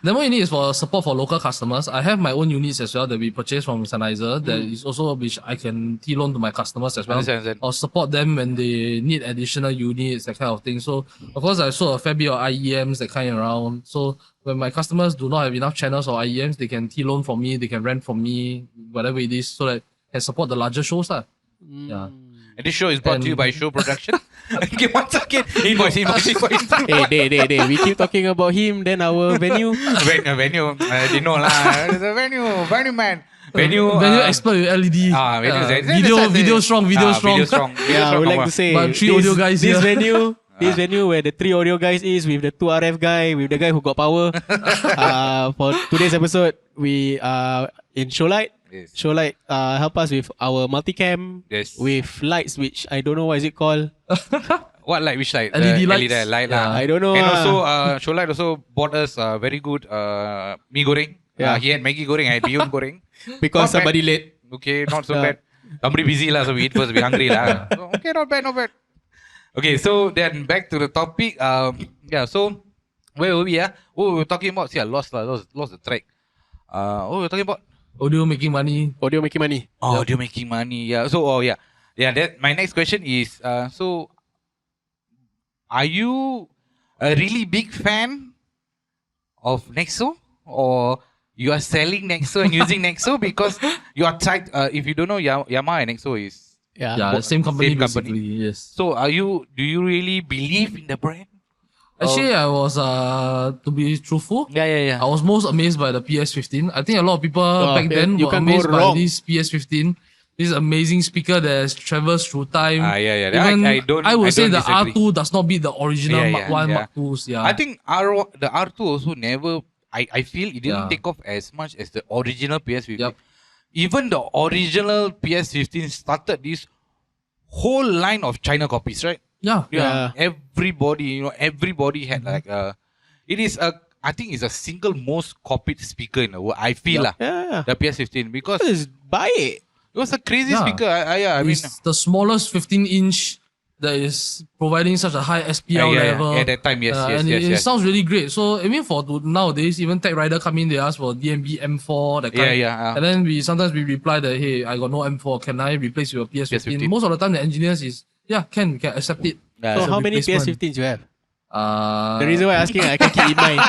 Demo unit is for support for local customers. I have my own units as well that we purchase from Sennheiser. That is also which I can T-loan to my customers as well. Understand. Or support them when they need additional units, that kind of thing. So of course I sold a fair bit of IEMs, that kind around. So when my customers do not have enough channels or IEMs, they can T-loan from me, they can rent from me, whatever it is, so that can support the larger shows lah. Yeah. And this show is brought to you by Show Production. Okay, once again, invoice. Hey, we keep talking about him, then our venue. Venue, they know lah. The venue man. Venue expert with LED. Video strong. Yeah, I would like to say but three audio guys this here. this venue where the three audio guys is with the two RF guy, with the guy who got power. For today's episode, we are in Showlight. Yes. Showlight help us with our multicam with lights, which I don't know what is it called. What light? Which light? LED lights. LED light lah. I don't know. And also, Showlight also bought us very good mee goreng. Yeah. He had Maggi goreng, I had bihun goreng. Because Not somebody late. Okay, not so bad. Somebody busy lah, so we eat first, we hungry lah. So, okay, not bad. Okay, so then back to the topic. So where were we? Oh, we were talking about. See, I lost the track. What we were talking about? Audio making money. Audio making money. Oh, audio making money. Yeah. So, That my next question is. So, are you a really big fan of Nexo, or you are selling Nexo and using Nexo because you are tried? If you don't know, Yamaha and Nexo is The same company basically. Yes. So, do you really believe in the brand? Actually, I was to be truthful. Yeah. I was most amazed by the PS15. I think a lot of people back then you were can't go amazed by wrong. this PS15. This amazing speaker that has traversed through time. Yeah. Even I would say the disagree. R2 does not beat the original Mark 1, Mark 2s. Yeah. I think the R2 also never. I feel it didn't take off as much as the original PS15. Yep. Even the original PS15 started this whole line of China copies, right? Yeah. Everybody had like it is I think it's a single most copied speaker in the world. I feel Yeah. the PS15 because Just buy it. it was a crazy Yeah. speaker. I mean, It's the smallest 15-inch that is providing such a high SPL level. At that time, yes. It sounds really great. So, I mean, nowadays, even Tech Rider come in, they ask for DMB M4, that kind. Yeah. And then sometimes we reply that, hey, I got no M4, can I replace your PS15? PS15. Most of the time, the engineers is, we can accept it. Yeah. So As a how many replacement. PS15s you have? The The reason why I'm asking, I can keep in mind.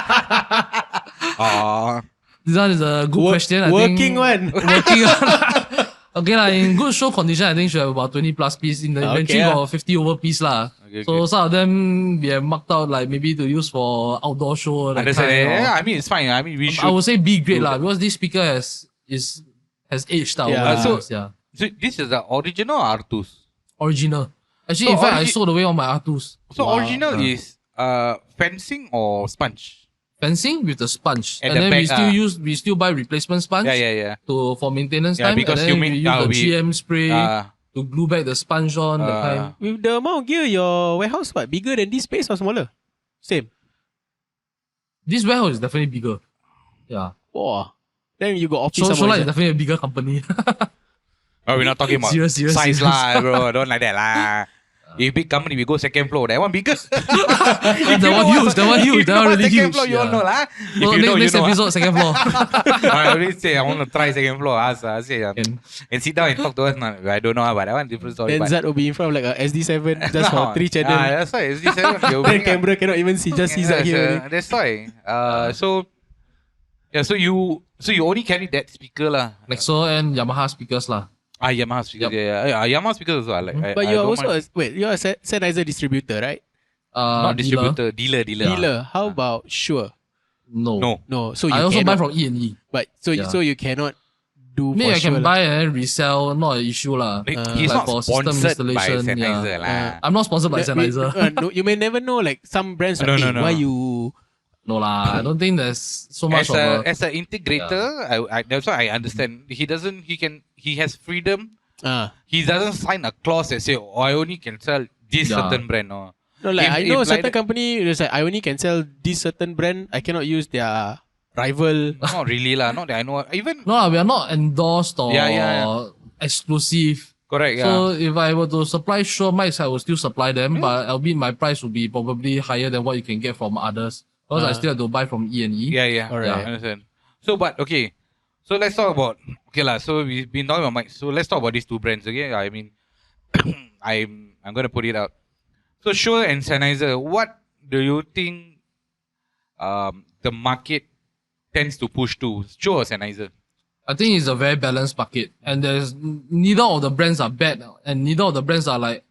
This one is a good question. I Working think, one. Working one. Okay, in good show condition, I think should have about 20 plus piece. In the inventory, got 50 over piece lah. Okay. So some of them we have marked out like maybe to use for outdoor show. That Understand? kind, or- Yeah, I mean it's fine. I mean we should. I would say B grade lah, because this speaker has aged out. Yeah. over the So- years, yeah. So this is the original R2s. Original. Actually, So in fact, I origi- sold away all my R2s. So Wow. original is fencing or sponge. Fencing with the sponge, At and the then back, we still buy replacement sponge. Yeah. For maintenance Yeah, time, because and you then mean- we use the we- GM spray to glue back the sponge on. The kind. With the amount of gear, your warehouse what? Bigger than this space or smaller? Same. This warehouse is definitely bigger. Yeah. Wow. Then you got office So somewhere, Solar is is it? definitely a bigger company. Oh, we're not talking about Serious. size lah, bro. Don't like that lah. If big company, we go second floor. That one bigger. That one huge. That one huge. That one really second huge. floor, you all know lah. If So you know, you next know. episode, second floor. I already say I want to try second floor. Say, and sit down and talk to us. I don't know, but that one different story. Then Zat will be in front of like a SD7 just for 3 channel. That's why SD7. Then camera cannot even see, just see Zat here. That's why. So you only carry that speaker lah. Nexo and Yamaha speakers lah. Yamaha speakers. Yep. Yeah. Yamaha speakers also. I like. But I you're don't also mind. you're a Sennheiser distributor, right? Not Dealer. distributor, dealer. Dealer. How about Shure? No. No. So you I also buy cannot. from E&E. But so you cannot do Maybe for I can Shure. buy and resell, not an issue lah. He's like not for system sponsored by installation, Sennheiser lah. I'm not sponsored by Sennheiser. No, you may never know. Like some brands, No, like, no, hey, no. why you? No lah, I don't think there's so much As an integrator, that's why I understand. He has freedom. He doesn't sign a clause that say, I only can sell this Yeah. certain brand. No. No, like I know if certain like company. It's like I only can sell this certain brand. I cannot use their rival. Not really lah. Not that I know. Even No lah, we are not endorsed or Yeah. exclusive. correct. So Yeah. if I were to supply Shure mics, I will still supply them, but albeit my price will be probably higher than what you can get from others. Because I still have to buy from E&E. Yeah. Alright. I understand. So, but okay. So let's talk about So we've been talking about mics. So let's talk about these two brands. Okay. I mean, I'm gonna put it out. So Shure and Sennheiser, what do you think the market tends to push to? Shure or Sennheiser? I think it's a very balanced market, and there's neither of the brands are bad, and neither of the brands are like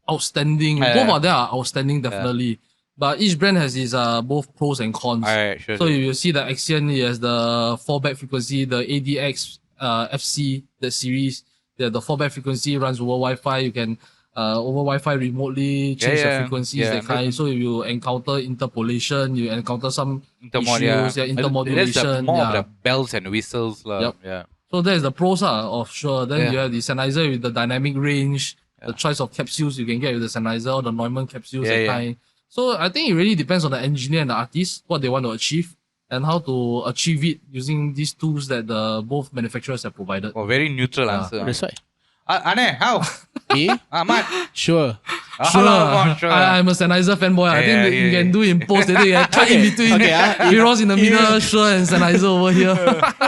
outstanding. Both of them are outstanding, definitely. But each brand has its both pros and cons. Alright, sure. So if you see the Axion, it has the fallback frequency, the ADX FC, the series, the fallback frequency runs over Wi-Fi. You can over Wi-Fi remotely change the frequencies, that kind. So if you encounter interpolation, you encounter some issues, intermodulation. That's more of the bells and whistles. Yep. Yeah. So that is the pros of Shure. Then you have the Sennheiser with the dynamic range, the choice of capsules you can get with the Sennheiser or the Neumann capsules, that kind. So I think it really depends on the engineer and the artist, what they want to achieve, and how to achieve it using these tools that both manufacturers have provided. Oh, very neutral answer. That's why. Ane, how? Me? Ahmad? Sure. Sure. Sure. I'm a Sennheiser fanboy. I think that you can do in post. That you can cut in between. Okay, Heroes in the middle, Shure and Sennheiser over here.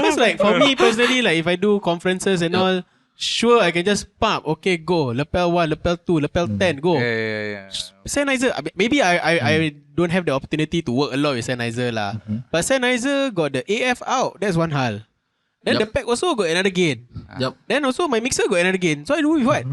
It's like for me personally, like if I do conferences and all, sure I can just pump. Okay, go. Lapel 1, lapel 2, lapel 10, go. Yeah. Sennheiser, maybe I don't have the opportunity to work a lot with Sennheiser lah. But Sennheiser got the AF out. That's one hal. Then the pack also got another gain. Yep. Then also my mixer got another gain. So I do with what?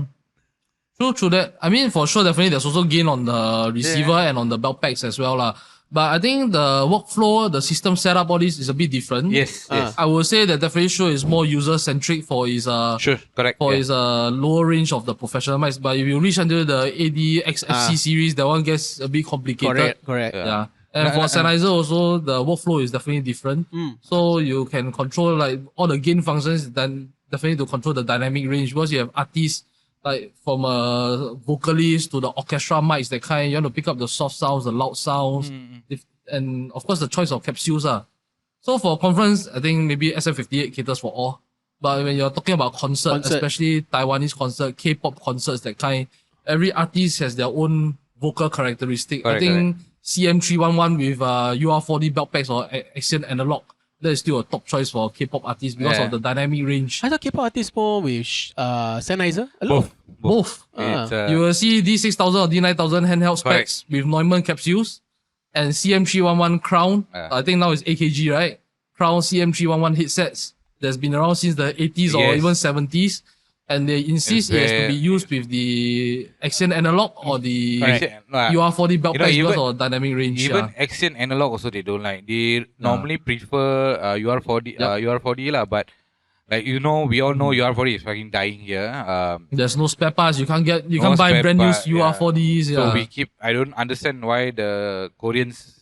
True that. I mean, for sure, definitely there's also gain on the receiver and on the belt packs as well lah. But I think the workflow, the system setup, all this is a bit different. Yes. I would say that definitely Shure is more user-centric for his Sure, correct. for his lower range of the professional mics. But if you reach until the ADXFC series, that one gets a bit complicated. Correct. Yeah. And for Sennheiser also, the workflow is definitely different. So you can control like all the gain functions, then definitely to control the dynamic range, because you have artists like from a vocalist to the orchestra mics, that kind. You want to pick up the soft sounds, the loud sounds, and of course the choice of capsules. So for conference, I think maybe SM58 caters for all. But when you're talking about concert, especially Taiwanese concert, K-pop concerts, that kind, every artist has their own vocal characteristic. I think CM311 with UR40 belt packs or Axion analog, that is still a top choice for K-pop artists because of the dynamic range. I thought K-pop artists more with Sennheiser. Both. You will see D6000 or D9000 handheld specs with Neumann capsules and CM311 Crown. I think now it's AKG, right? Crown CM311 headsets that's been around since the 80s or even 70s. And they insist it has to be used with the Axion analog or the UR40 belt packs because of dynamic range. Even Axion analog also they don't like. They normally prefer UR40 lah. But like we all know UR40 is fucking dying here. There's no spare parts. You can't buy brand new UR40s. So I don't understand why the Koreans.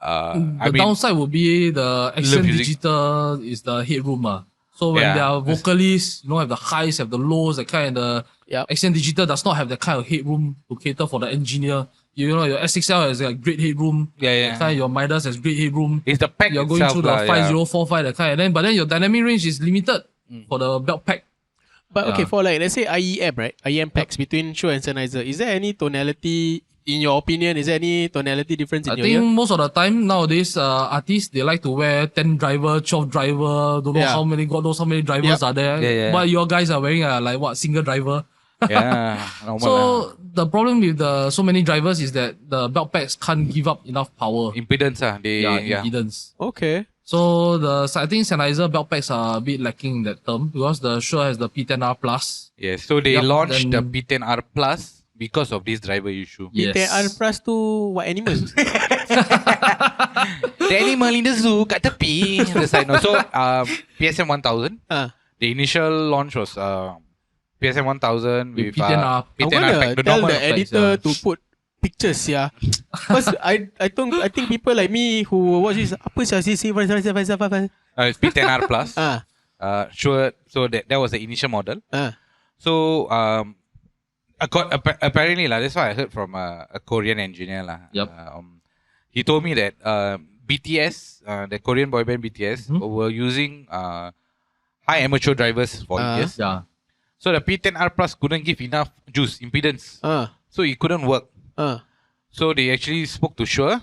The downside would be the Axion Digital is the headroom. So when they are vocalists, have the highs, have the lows, that kind. The Axion Digital does not have that kind of headroom to cater for the engineer. Your S6L has a great headroom. That kind. Your Midas has great headroom. It's the pack You're going through the 5045, that kind. But then your dynamic range is limited for the belt pack. But okay, for like let's say IEM, right? IEM packs between Shure and Sennheiser. Is there any tonality in your opinion? Is there any tonality difference in I your think ear? most of the time nowadays, artists they like to wear 10 driver, 12 driver. Don't know Yeah. how many. God knows how many drivers are there. Yeah. But your guys are wearing like what, single driver. Yeah, normal. So the problem with the so many drivers is that the belt packs can't give up enough power. Impedance, yeah. Impedance. Okay. So I think Sennheiser belt packs are a bit lacking in that term because the Shure has the P10R Plus. Yes, so they launched the then- P10R Plus because of this driver issue. Yes. TR plus to what animals? The animal in the zoo kat tepi. The side note. So PSM 1000. The initial launch was PSM 1000 with P10R. I'm P10R gonna pack, the tell normal the packs, editor to put pictures, yeah. Because I think people like me who watch this, apa sia si It's P10R Plus. Ah. Sure. So that was the initial model. Ah. So apparently that's what I heard from a Korean engineer Yep. He told me that BTS, the Korean boy band BTS, were using high amateur drivers for years. Yeah. So the P10R Plus couldn't give enough juice impedance, so it couldn't work. So they actually spoke to Shure.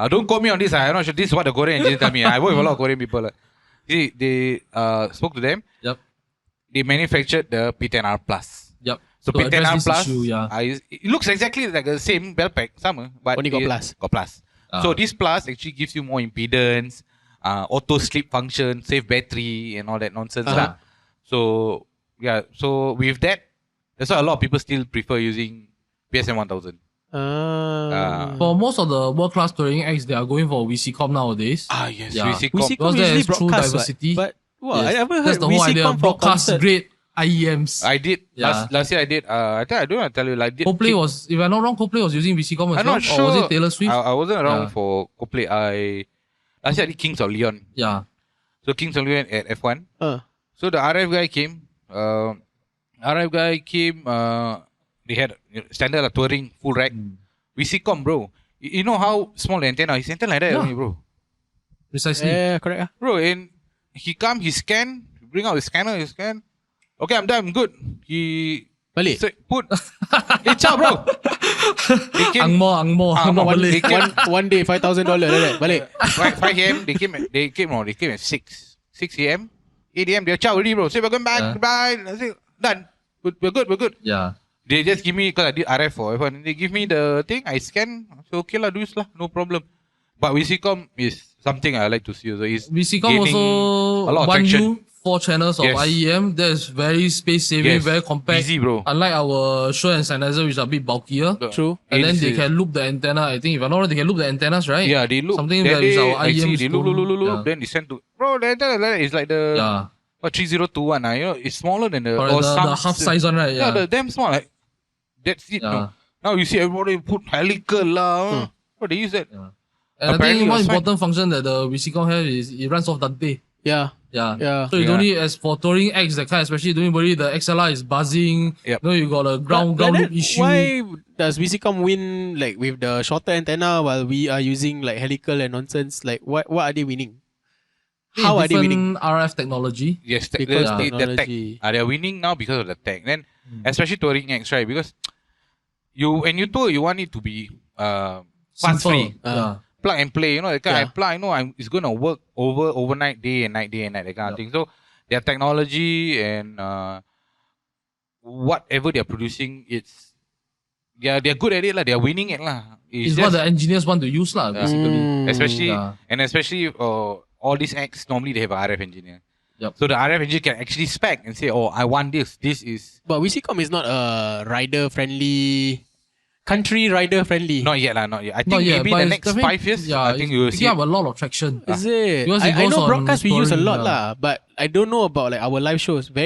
Don't quote me on this. I'm not sure. This is what the Korean engineer tell me. I work with a lot of Korean people. They spoke to them. Yep. They manufactured the P10R Plus. Yep. So To address P10R this Plus, issue, yeah. it looks exactly like the same bell pack, sama, but Only got plus. Got plus. So this plus actually gives you more impedance, auto sleep function, save battery, and all that nonsense. Lah. So yeah, so with that, that's why a lot of people still prefer using PSM 1000. For most of the world-class touring acts, they are going for VCCOM nowadays. Yes, Yeah. VCCOM. VCCOM Because there usually is true broadcast, diversity. but wow, Yes. I never heard That's the whole idea. VCCOM for Broadcast concert. grade IEMs. I did Yeah. last year. I did. I think I don't want to tell you. Like, did Coldplay was, if I'm not wrong, Coldplay was using VCCOM as I'm well. not sure. Or was it Taylor Swift? I wasn't around Yeah. for Coldplay. Last year I did Kings of Leon. Yeah. So Kings of Leon at F1. Uh, So the RF guy came. They had standard touring full rack. VCCOM, bro. You know how small the antenna? His antenna like that Yeah. only, bro. Precisely. yeah, correct. Bro, and he come, he scan, bring out his scanner, he scan. Okay, I'm done, I'm good. He Balik. said, put. Hey, ciao, bro. They came. Angmo, Angmo, not Malay. they came. One day $5,000 like that. Balik. 5 a.m. They came at 6 a.m. 8 a.m. They're ciao already, bro. Say we're going back. Goodbye. I say, done. We're good. Yeah. They just give me, because I did RF for everyone. They give me the thing, I scan. I say, okay lah, do this lah, no problem. But VCCOM is something I like to see. So it's VCCOM gaining also a lot of 1U, traction. 4 channels of Yes. IEM. That's very space saving, Yes. very compact. Easy, bro. Unlike our Shure and Sennheiser, which are a bit bulkier. True. And then It's- they can loop the antenna. I think if I'm not wrong, they can loop the antennas, right? Yeah, they look. Something that that is day, our I see, IEMs they look, don't- then they send to, bro, the antenna like that is like the, Yeah. 3021, you know, it's smaller than the, Correct, or the some, half size one, right? Yeah, Yeah. the damn small, like, that's it. Yeah. No. Now you see everybody put helical lah. Oh, they use that. Yeah. And I Apparently think it one was fine. important function that the VCCOM has is it runs off Dante. Yeah. Yeah. Yeah. So you Yeah. don't need, as for touring acts, that kind, especially doing body, the XLR is buzzing. Yep. You know, you got a ground But loop then issue. why does VCCOM win like with the shorter antenna while we are using like helical and nonsense? Like what are they winning? How are they winning? Different RF technology. Yes, Because the tech. technology. They're winning now because of the tech. Then, especially touring acts, right? Because when you tour, you want it to be fast Simple. free, Yeah. plug and play. You know, the kind Yeah. I plug, I know it's gonna work overnight, day and night, that kind of thing. So their technology and whatever they're producing, they're good at it lah. They're winning it lah. It's what the engineers want to use, lah, basically. especially Yeah. all these acts normally they have a RF engineer. Yep. So the RF engineer can actually spec and say, oh, I want this. This is But VCCOM is not a rider friendly, country rider friendly. not yet lah. Not yet. I think Not yet, maybe but the it's next definitely- 5 years. Yeah, I think you will see. picking up a lot of traction. Is it? Because it I goes know on broadcast we use a touring, lot yeah. lah, but I don't know about like our live shows. No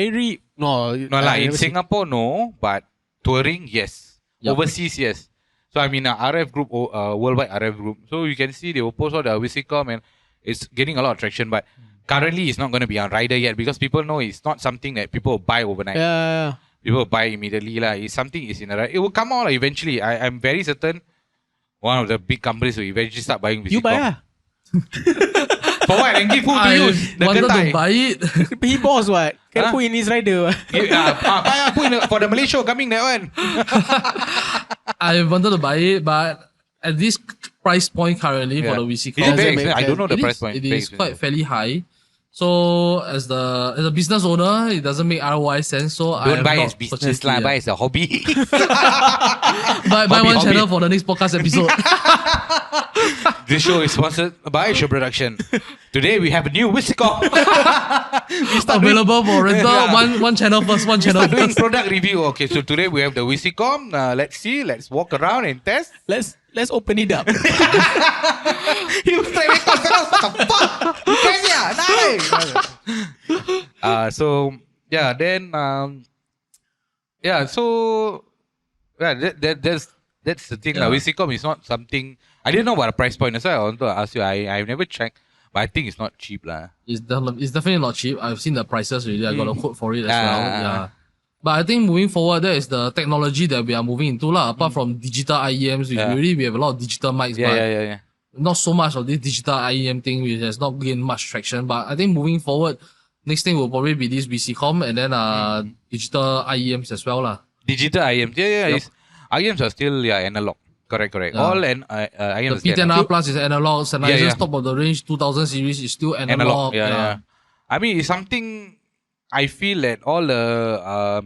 lah. I In never see- Singapore, no. But touring, yes. Yup. Overseas, yes. So I mean, RF group, worldwide RF group. So you can see they will post all the VCCOM and it's getting a lot of traction. But currently, it's not going to be on rider yet because people know it's not something that people will buy overnight. Yeah. People will buy immediately lah. It's something is in the right. It will come out lah eventually. I'm very certain one of the big companies will eventually start buying VCCOM. You buy ah. For what? And give who to I use? The wanted to ketai. buy it. He boss what? Can put in his rider. Put in for the Malay show coming that one. I wanted to buy it, but at this price point currently for the VC Is it very call, expensive? I don't know the it price is, point. it Very is quite expensive. fairly high. So as a business owner, it doesn't make ROI sense. So I Don't have buy not as business purchased lah. it Buy yet. as a hobby. Buy one hobby. channel for the next podcast episode. This show is sponsored by Show Production. Today we have a new Wisicom. We start doing, Available for rental. Yeah. One channel first. One channel start doing first. product review. Okay, so today we have the Wisicom. Let's see. Let's walk around and test. Let's open it up. You straight away what the fuck? You crazy ah? So yeah, then so that's the thing. Yeah. Wisicom is not something I didn't know about the price point. That's why I wanted to ask you. I've never checked, but I think it's not cheap lah. It's definitely not cheap. I've seen the prices already. I got a quote for it as Ah. well. Yeah. But I think moving forward, that is the technology that we are moving into lah. Apart from digital IEMs, Yeah. we have a lot of digital mics, but Yeah. not so much of this digital IEM thing, which has not gained much traction. But I think moving forward, next thing will probably be this VCCom and then digital IEMs as well lah. Digital IEMs. Yeah. Yup. IEMs are still analog. Correct. Yeah. All The IEMs are P10R Plus is analog. Sennheiser's Yeah. top of the range 2000 series is still analog. analog. Yeah. I mean, it's something I feel that all the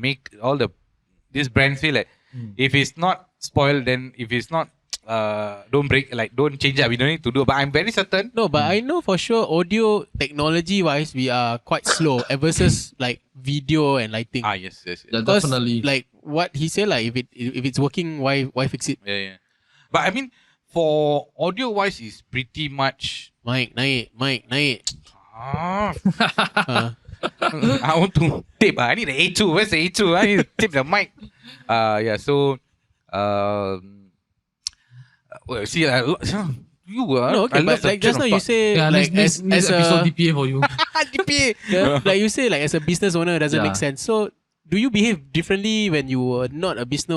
these brands feel like if it's not spoiled, then if it's not don't break, like don't change it. We don't need to do. But I'm very certain. No, but I know for sure audio technology wise we are quite slow versus like video and lighting. Yes. Yeah, Because, definitely. like what he said, like if it's working, why fix it? Yeah. But I mean, for audio wise, is pretty much. Mic naik. I want to tape. I need the A2. Where's the A2? I need to tape the mic. So, well, see, you were. No, okay, but like just now you say Yeah, like next as episode a DPA for you. yeah, like you say like as a business owner it doesn't Yeah. make sense. So do you behave differently when you were not a business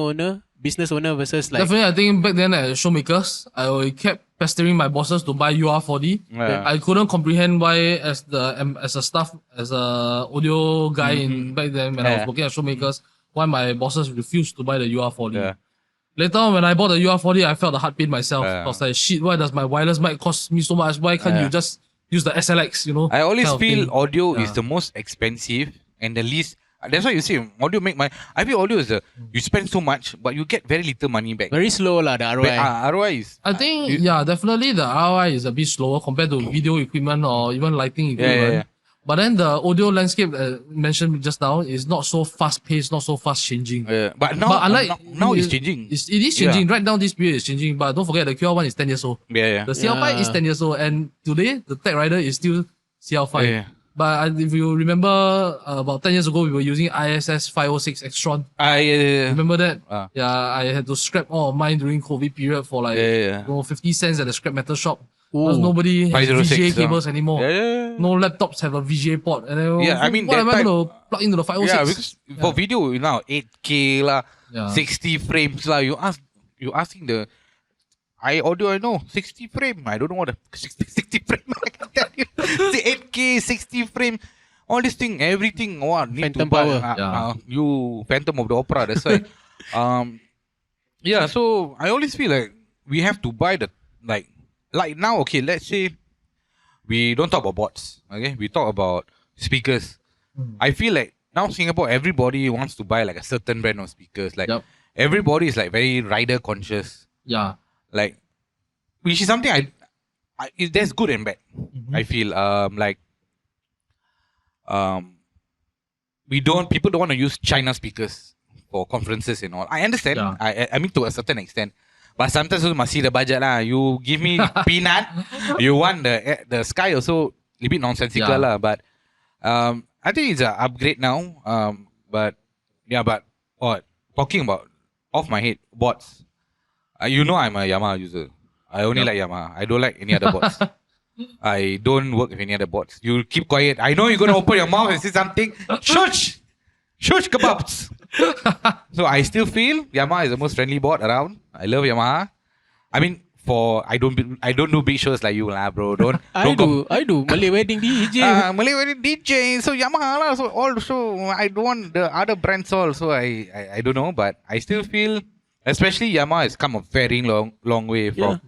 owner versus like Definitely, I think back then at Showmakers, I kept pestering my bosses to buy UR40. Yeah. I couldn't comprehend why, as a audio guy in back then when I was working at Showmakers, why my bosses refused to buy the UR40. Yeah. Later on, when I bought the UR40, I felt the heart pain myself. Yeah. I was like, shit, why does my wireless mic cost me so much? Why can't you just use the SLX, you know? I always kind of feel thing. audio is Yeah. the most expensive and the least. That's why you say audio make money. I feel audio is you spend so much, but you get very little money back. very slow lah the ROI? But, ROI is. I think, definitely the ROI is a bit slower compared to video equipment or even lighting equipment. Yeah. But then the audio landscape mentioned just now is not so fast paced, not so fast changing. But now, But unlike now it's changing. It is changing. Right now, this period is changing. But don't forget the QR1 is 10 years old. Yeah. The CL5 is 10 years old. And today, the Tech Rider is still CL5. Yeah. But if you remember, about 10 years ago, we were using ISS 506 Extron. Remember that? Yeah, I had to scrap all of mine during COVID period for like 50 cents at the scrap metal shop. Because nobody has 506, VGA cables anymore. Yeah. No laptops have a VGA port. And then, I mean, what that am I time- going to plug into the 506? Yeah, because for video now 8K lah, Yeah. 60 frames lah. You asking the audio I know 60 frame. I don't know what the 60 frame. I can tell you. The 8K 60 frame. All this thing, everything. What need Phantom to buy? power. You Phantom of the Opera. That's why. So I always feel like we have to buy the like now. Okay, let's say we don't talk about bots. Okay, we talk about speakers. I feel like now Singapore, everybody wants to buy like a certain brand of speakers. Like Yup. everybody is like very rider conscious. Yeah. Like, which is something there's good and bad. I feel people don't want to use China speakers for conferences and all. I understand. Yeah. I mean to a certain extent. But sometimes you must see the budget lah. You give me peanut, you want the Sky also a bit nonsensical Yeah. lah. But I think it's an upgrade now. But talking about off my head bots. You know I'm a Yamaha user. I only like Yamaha. I don't like any other bots. I don't work with any other bots. You keep quiet. I know you're gonna open your mouth and say something. Shush! Shush kebabs! So I still feel Yamaha is the most friendly bot around. I love Yamaha. I mean, I don't do big shows like you lah, bro. Don't I do Malay wedding DJ. Malay wedding DJ. So Yamaha lah. So also I don't want the other brands all. So I don't know, but I still feel, especially Yamaha has come a very long way from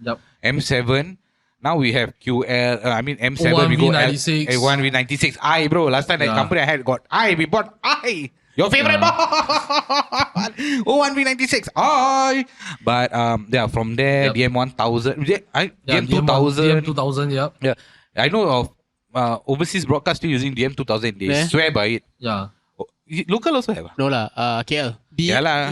M7. Now we have QL. M7. We go V96. L1 V96. Bro. Last time that company I had got we bought your favorite ball. 01V96. But from there, DM1000. DM2000. DM2000, Yeah. I know of overseas broadcast still using DM2000. They swear by it. Yeah. Local also have? No lah, KL.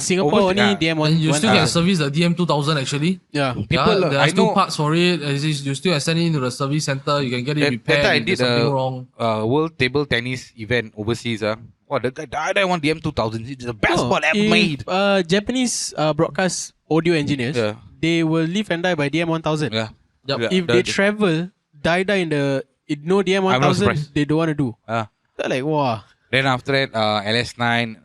Singapore Overseas, only DM1. You still can service the DM2000 actually. Yeah. People, there I are still know, parts for it. You still send it into the service center. You can get it repaired. I if did there's something wrong. World Table Tennis event overseas. The guy I want DM2000. It's the best ball ever made. Japanese broadcast audio engineers, they will live and die by DM1000. Yeah. If they travel, die in the no DM1000, they don't want to do. They're like, wow. Then after that, LS9,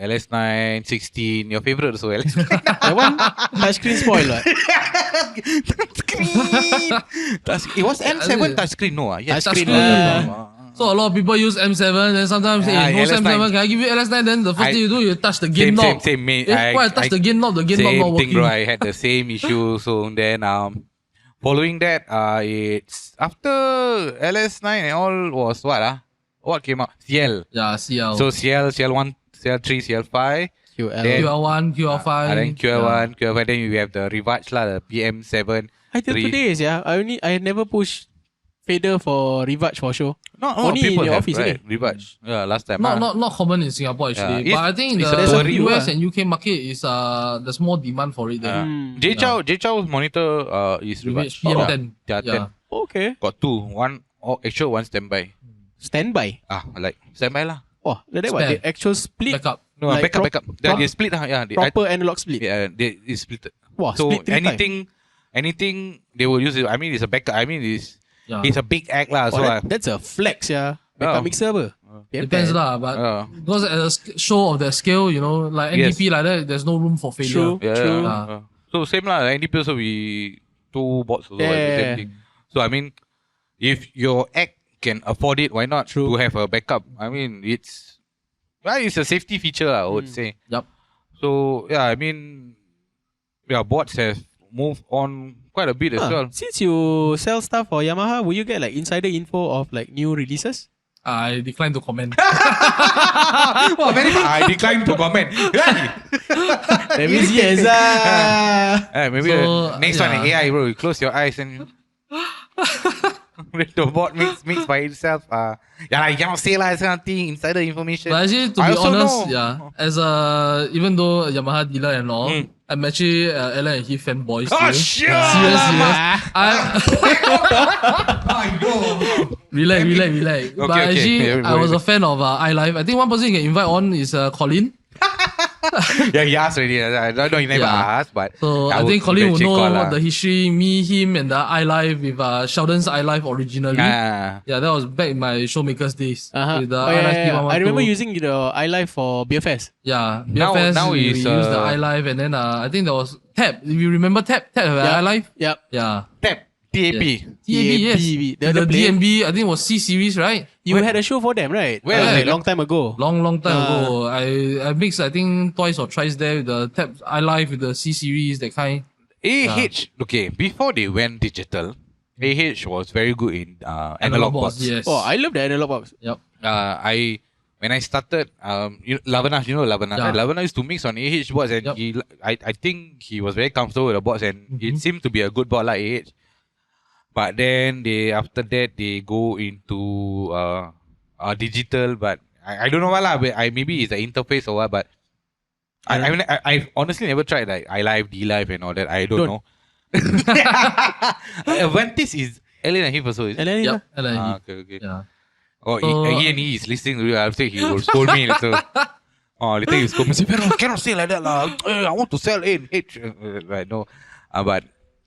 LS9, 16, your favorite also, LS9. That one, touchscreen spoil, right? Touchscreen. It was M7 touchscreen, no? Yes, Touchscreen. So a lot of people use M7, then sometimes, no LS9. M7, can I give you LS9? Then the first thing you do, you touch the gain knob. Same, mate. Why I touch the gain knob? The gain knob not working. Same thing, bro. I had the same issue. So then, following that, it's after LS9 and all was what? What came out? CL. Yeah, CL. So CL, CL1, CL3, CL5. QL1, QL5. Then QL1, QL5. Then we have the Rivage lah, the PM7. Until today, I never pushed fader for Rivage for sure. Only people in your have, office, right? Rivage. Yeah, last time. Not common in Singapore actually. But I think the US and UK market is there's more demand for it there. J Chow's monitor is Rivage. PM10. Yeah, 10. Okay. Got two. One actual, one standby. Standby? Like standby lah. Oh, like that what? The actual split? Backup. No, like backup. They split. Proper analog split. Yeah, they split. Wow, so split anything they will use it. I mean, it's a backup. I mean, it's a big act lah. So that's a flex, yeah. Backup mixer apa? Depends lah, but because at a show of that scale, like NDP like that, there's no room for failure. True. So same lah. NDP also we two bots also the same thing. So I mean, if your act can afford it, why not to have a backup? I mean, it's a safety feature, I would say. Yep. So I mean, bots have moved on quite a bit as well. Since you sell stuff for Yamaha, will you get like insider info of like new releases? I decline to comment. I decline to comment. That means yes. Maybe next one AI, bro. You close your eyes and the bot mix by itself. You cannot say lah, this kind of thing, insider information. But actually, to be honest, as even though Yamaha dealer and all, I'm actually Ella and he fanboys. Oh shit! Serious. Relax. But actually, I was a fan of iLife. I think one person you can invite on is Colin. He asked already. I don't know, he never asked, but so I think Colin will know what the history, me, him, and the iLife with Sheldon's iLife originally. Yeah, that was back in my showmakers days. With the iLife I remember using the iLife for Beer Fest. Yeah, Beer Fest. Now we used the iLife, and then I think there was Tab. If you remember Tab iLife? Yep. Yeah. Tab. TAP, yes. The DMB, I think it was C series, right? You had a show for them, right? Long time ago. Long time ago. I mixed, I think, twice or thrice there with the Tab iLife with the C series, that kind. Okay, before they went digital, AH was very good in analog box. Yes. Oh, I love the analog box. Yep. When I started, Lavana, Lavana? Yeah. Lavana used to mix on AH boards, and I think he was very comfortable with the boards, and it seemed to be a good board like AH. But then after that they go into digital, but I don't know what lah. Maybe it's the interface or what. But I honestly never tried like iLife, D-Live and all that. I don't know. Avantis is LNHIF also. Is it? Yep. Okay. Yeah. Again he is listening to you. I'll say he will scold me later. Later he scold me. Say, cannot say like that lah. I want to sell AH. Right? No. But.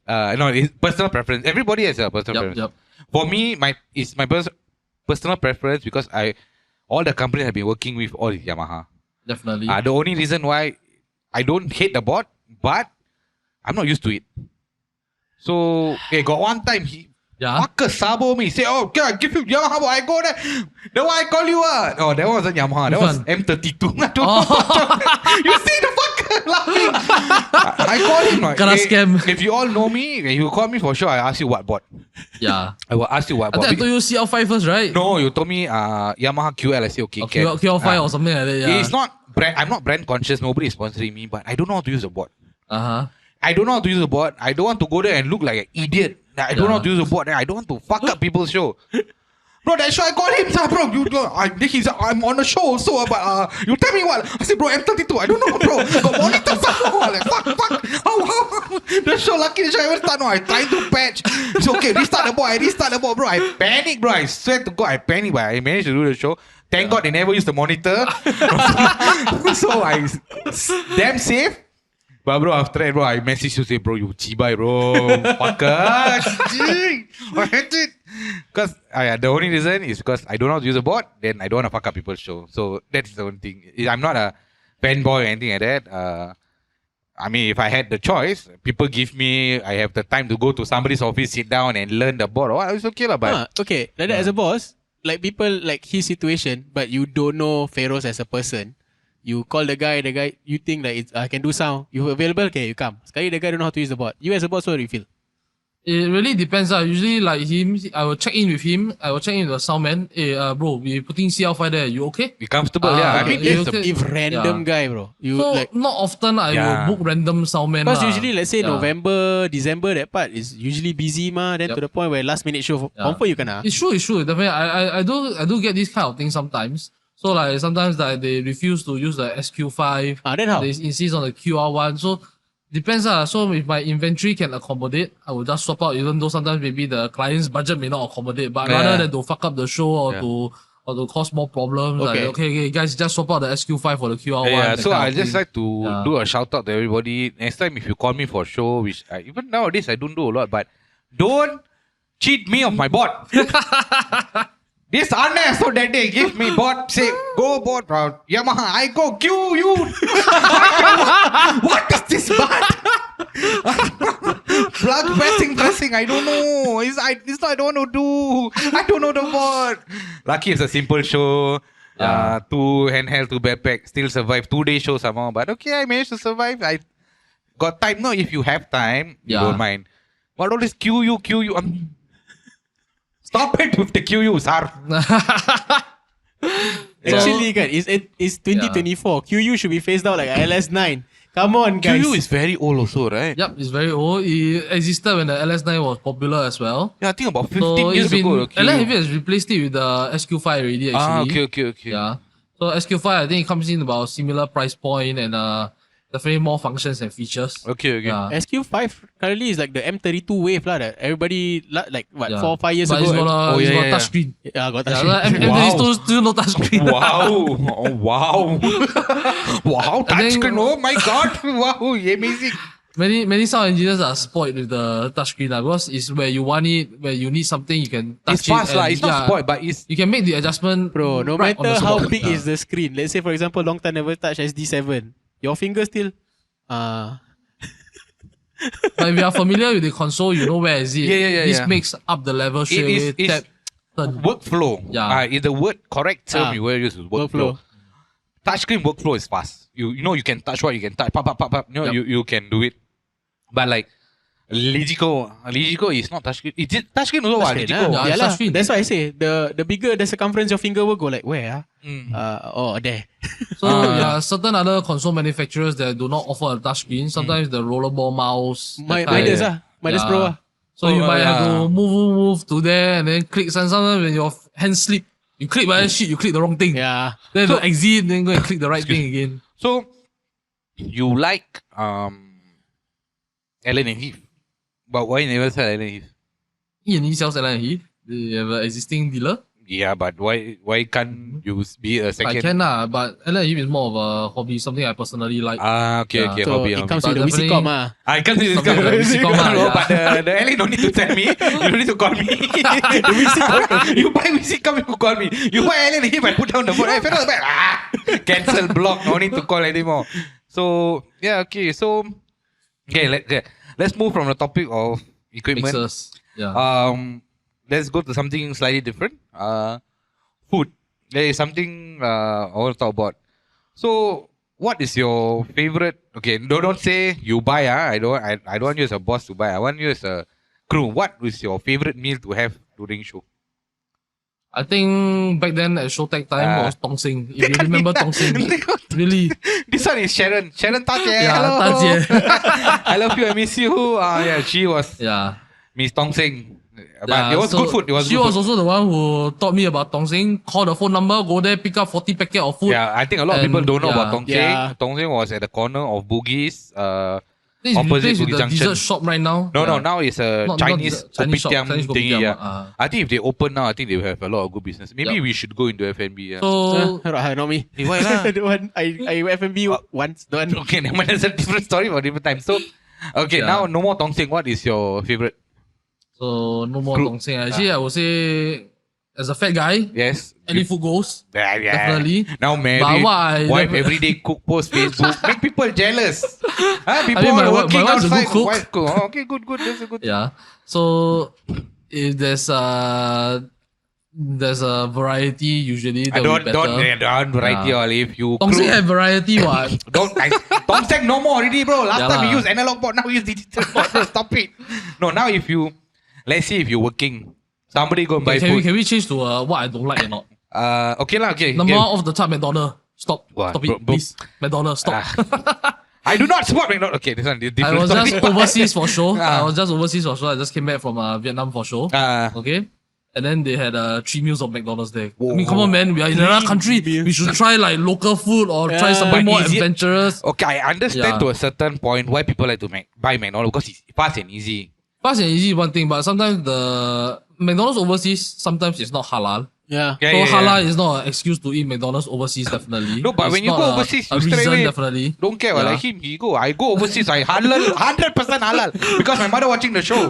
No, it's personal preference. Everybody has a personal preference. Yep. For me, it's my personal preference because all the companies I've been working with all is Yamaha. Definitely. The only reason why I don't hate the board, but I'm not used to it. So, got one time Fucker sabo me. Say, oh, okay, I give you Yamaha. I go there. Then why I call you? Oh, that wasn't Yamaha. That was M32. I don't know. You see the fucker laughing. I call him. Kena scam. If you all know me, if you call me for sure, I ask you what bot. Yeah. I will ask you what I bot. think I told you CL5 first, right? No, you told me Yamaha QL. I say, okay. QL5 or something like that. Yeah. It's not brand. I'm not brand conscious. Nobody is sponsoring me, but I don't know how to use the bot. Uh-huh. I don't know how to use the bot. I don't want to go there and look like an idiot. I don't know how to use the bot. I don't want to fuck up people's show. Bro, that show I called him, bro. I'm on the show also, but you tell me what? I said, bro, M32. I don't know, bro. Got monitors. Like, fuck. How? The show, lucky the show I ever start. No, I trying to patch. It's okay. Restart the bot, bro. I panic, bro. I swear to God, I panic, but I managed to do the show. Thank God they never used the monitor. So I damn safe. But bro, after that, bro, I message you say, bro, you chibai, bro. Fucker. I hate it. Because the only reason is because I don't know how to use a bot, then I don't want to fuck up people's show. So that's the only thing. I'm not a fanboy or anything like that. I mean, if I had the choice, people give me, I have the time to go to somebody's office, sit down and learn the bot. It's okay lah, but... okay, like that as a boss, like people like his situation, but you don't know Feroz as a person. You call the guy, you think that I can do sound. You available? Okay, you come. Sekali the guy don't know how to use the bot. You as a boss, what do you feel? It really depends. Usually, like him, I will check in with him. I will check in with the sound man. Hey, bro, we putting CL5 there. You okay? Be comfortable, yeah. I mean, if random guy, bro. So, like, not often I will book random sound man. Because usually, let's say November, December, that part is usually busy, Then to the point where last minute show, confirm you can. It's true. Definitely, I do get this kind of thing sometimes. So like sometimes like they refuse to use the SQ5. Then how? They insist on the QR1. So depends. So if my inventory can accommodate, I will just swap out, even though sometimes maybe the client's budget may not accommodate. But rather than to fuck up the show or to cause more problems, like okay, guys, just swap out the SQ5 for the QR1. Yeah, so I just like to do a shout out to everybody. Next time if you call me for a show, which even nowadays I don't do a lot, but don't cheat me of my bot. This honest, so that they give me bot, say, go bot, bro. Yamaha, I go queue you. What is this bot? Plug pressing, I don't know. It's not, I don't want to do. I don't know the bot. Lucky it's a simple show. 2 handheld, 2 backpack, still survive. 2-day show somehow. But okay, I managed to survive. I got time. No, if you have time, you don't mind. What all this QU? Stop it with the QU, sir. Actually, guys, it's 2024. QU should be phased out like LS9. Come on, guys. QU is very old also, right? Yep, it's very old. It existed when the LS9 was popular as well. Yeah, I think about 15 years ago. LS has replaced it with the SQ5 already, actually. Okay. Yeah. So SQ5, I think it comes in about similar price point and definitely more functions and features. Okay. Yeah. SQ5 currently is like the M32 wave that everybody like 4 or 5 years but ago. It's got touchscreen. Yeah, got touchscreen. M32 still no touchscreen. Wow. Wow, touchscreen. Oh my god. Wow, amazing. Many sound engineers are spoiled with the touchscreen because it's where you want it, where you need something you can touch it's fast it. It's not spoiled, but you can make the adjustment. Bro, no right matter how big is the screen. Let's say for example, long time never touch SD7. Your finger still But if you are familiar with the console, you know where is it. This makes up the level straight away. Tap, turn. Workflow. Yeah. Is the word correct term you will use is workflow. Touchscreen workflow is fast. You know you can touch what you can touch. Pop. You can do it. But like Ligico is not touchscreen. Is it touchscreen also? Ligico. Yeah, touchscreen. That's why I say the bigger the circumference your finger will go like where? There. So certain other console manufacturers that do not offer a touchscreen. Sometimes the rollerball mouse. Midas Pro. So you might have to move to there and then click. Sometimes when your hands slip, you click by the shit, you click the wrong thing. Yeah. Then to exit, then go and click the right thing again. So you like Allen and Heath. But why you never sell Allen and Heath? E&E sells Allen and Heath. They have an existing dealer. Yeah, but why can't you be a second? I can but Allen and Heath is more of a hobby, something I personally like. Okay, so hobby. It comes with the WCCOM. I can't see this guy. But the Allen don't need to tell me. You don't need to call me. You buy WCCOM, you call me. You buy Allen and Heath, I put down the phone. I fell back. Cancel, block. No need to call anymore. So yeah, okay. So let's move from the topic of equipment. Mixers. Yeah. Let's go to something slightly different. Food. There is something I want to talk about. So, what is your favorite? Okay, don't say you buy. I don't want you as a boss to buy. I want you as a crew. What is your favorite meal to have during show? I think back then at Showtech time was Tong Sing. If you remember Tong Sing, really. This one is Sharon. Sharon Tajie. Yeah, Hello. Tajie. I love you. I miss you. Yeah, she was Yeah. Miss Tong Sing. But Yeah, it was so good food. It was she good was food. also the one who taught me about Tong Sing. Call the phone number, go there, pick up 40 packet of food. Yeah, I think a lot of people And, don't know about yeah. Tong Sing. Yeah. Tong Sing was at the corner of Bugis. This is Opposite replaced with Bugis the Junction. dessert shop right now. No, Yeah. now it's a Not Chinese the Chinese shop, kopitiam Chinese thingy. kopitiam, Yeah. I think if they open now, I think they will have a lot of good business. Maybe Yup. we should go into F&B. Yeah. So Not me. Eh, why lah? The one I F&B once. The one. Okay, never mind. That's a different story for different time. So, okay, Yeah. now no more Tong Sing. What is your favorite? So no more Group. Tong Sing. Actually, I would say as a fat guy, Yes. any food goes. Yeah. Definitely. Now married, But what I wife never- everyday cook, post Facebook, make people jealous. People mean, my are wife- working my wife's a good outside. cook. Wife cook. Oh, okay, good. That's a good. Yeah. So if there's a variety usually that will be better. Don't variety Yeah. all. If you Tong Sing cook- have variety what? Tong Sing no more already, bro. Last Yeah time we lah. used analog board, now we use digital board. Bro, stop it. No, now if you, let's say if you're working, somebody go and buy Can food. we change to what I don't like or not? Okay lah, okay. Number okay. one off the top, McDonald's. Stop. What, Stop bro, it, bro? please. McDonald's, stop. I do not support McDonald's. Okay, this one is I different. was story. just overseas for show. Ah. I was just overseas for show. I just came back from Vietnam for show. Okay. And then they had 3 meals of McDonald's there. I mean, come on, man. We are in another country. We should try like local food or try something But more is it- adventurous. Okay, I understand Yeah. to a certain point why people like to buy McDonald's because it's fast and easy. Fast and easy is one thing, but sometimes the McDonald's overseas sometimes it's not halal. Yeah. Yeah, So yeah, halal yeah. is not an excuse to eat McDonald's overseas, definitely. No, but It's when you not go overseas, a you straight reason, away definitely. don't care. Yeah. Like him, he go. I go overseas. I halal, 100% halal because my mother watching the show.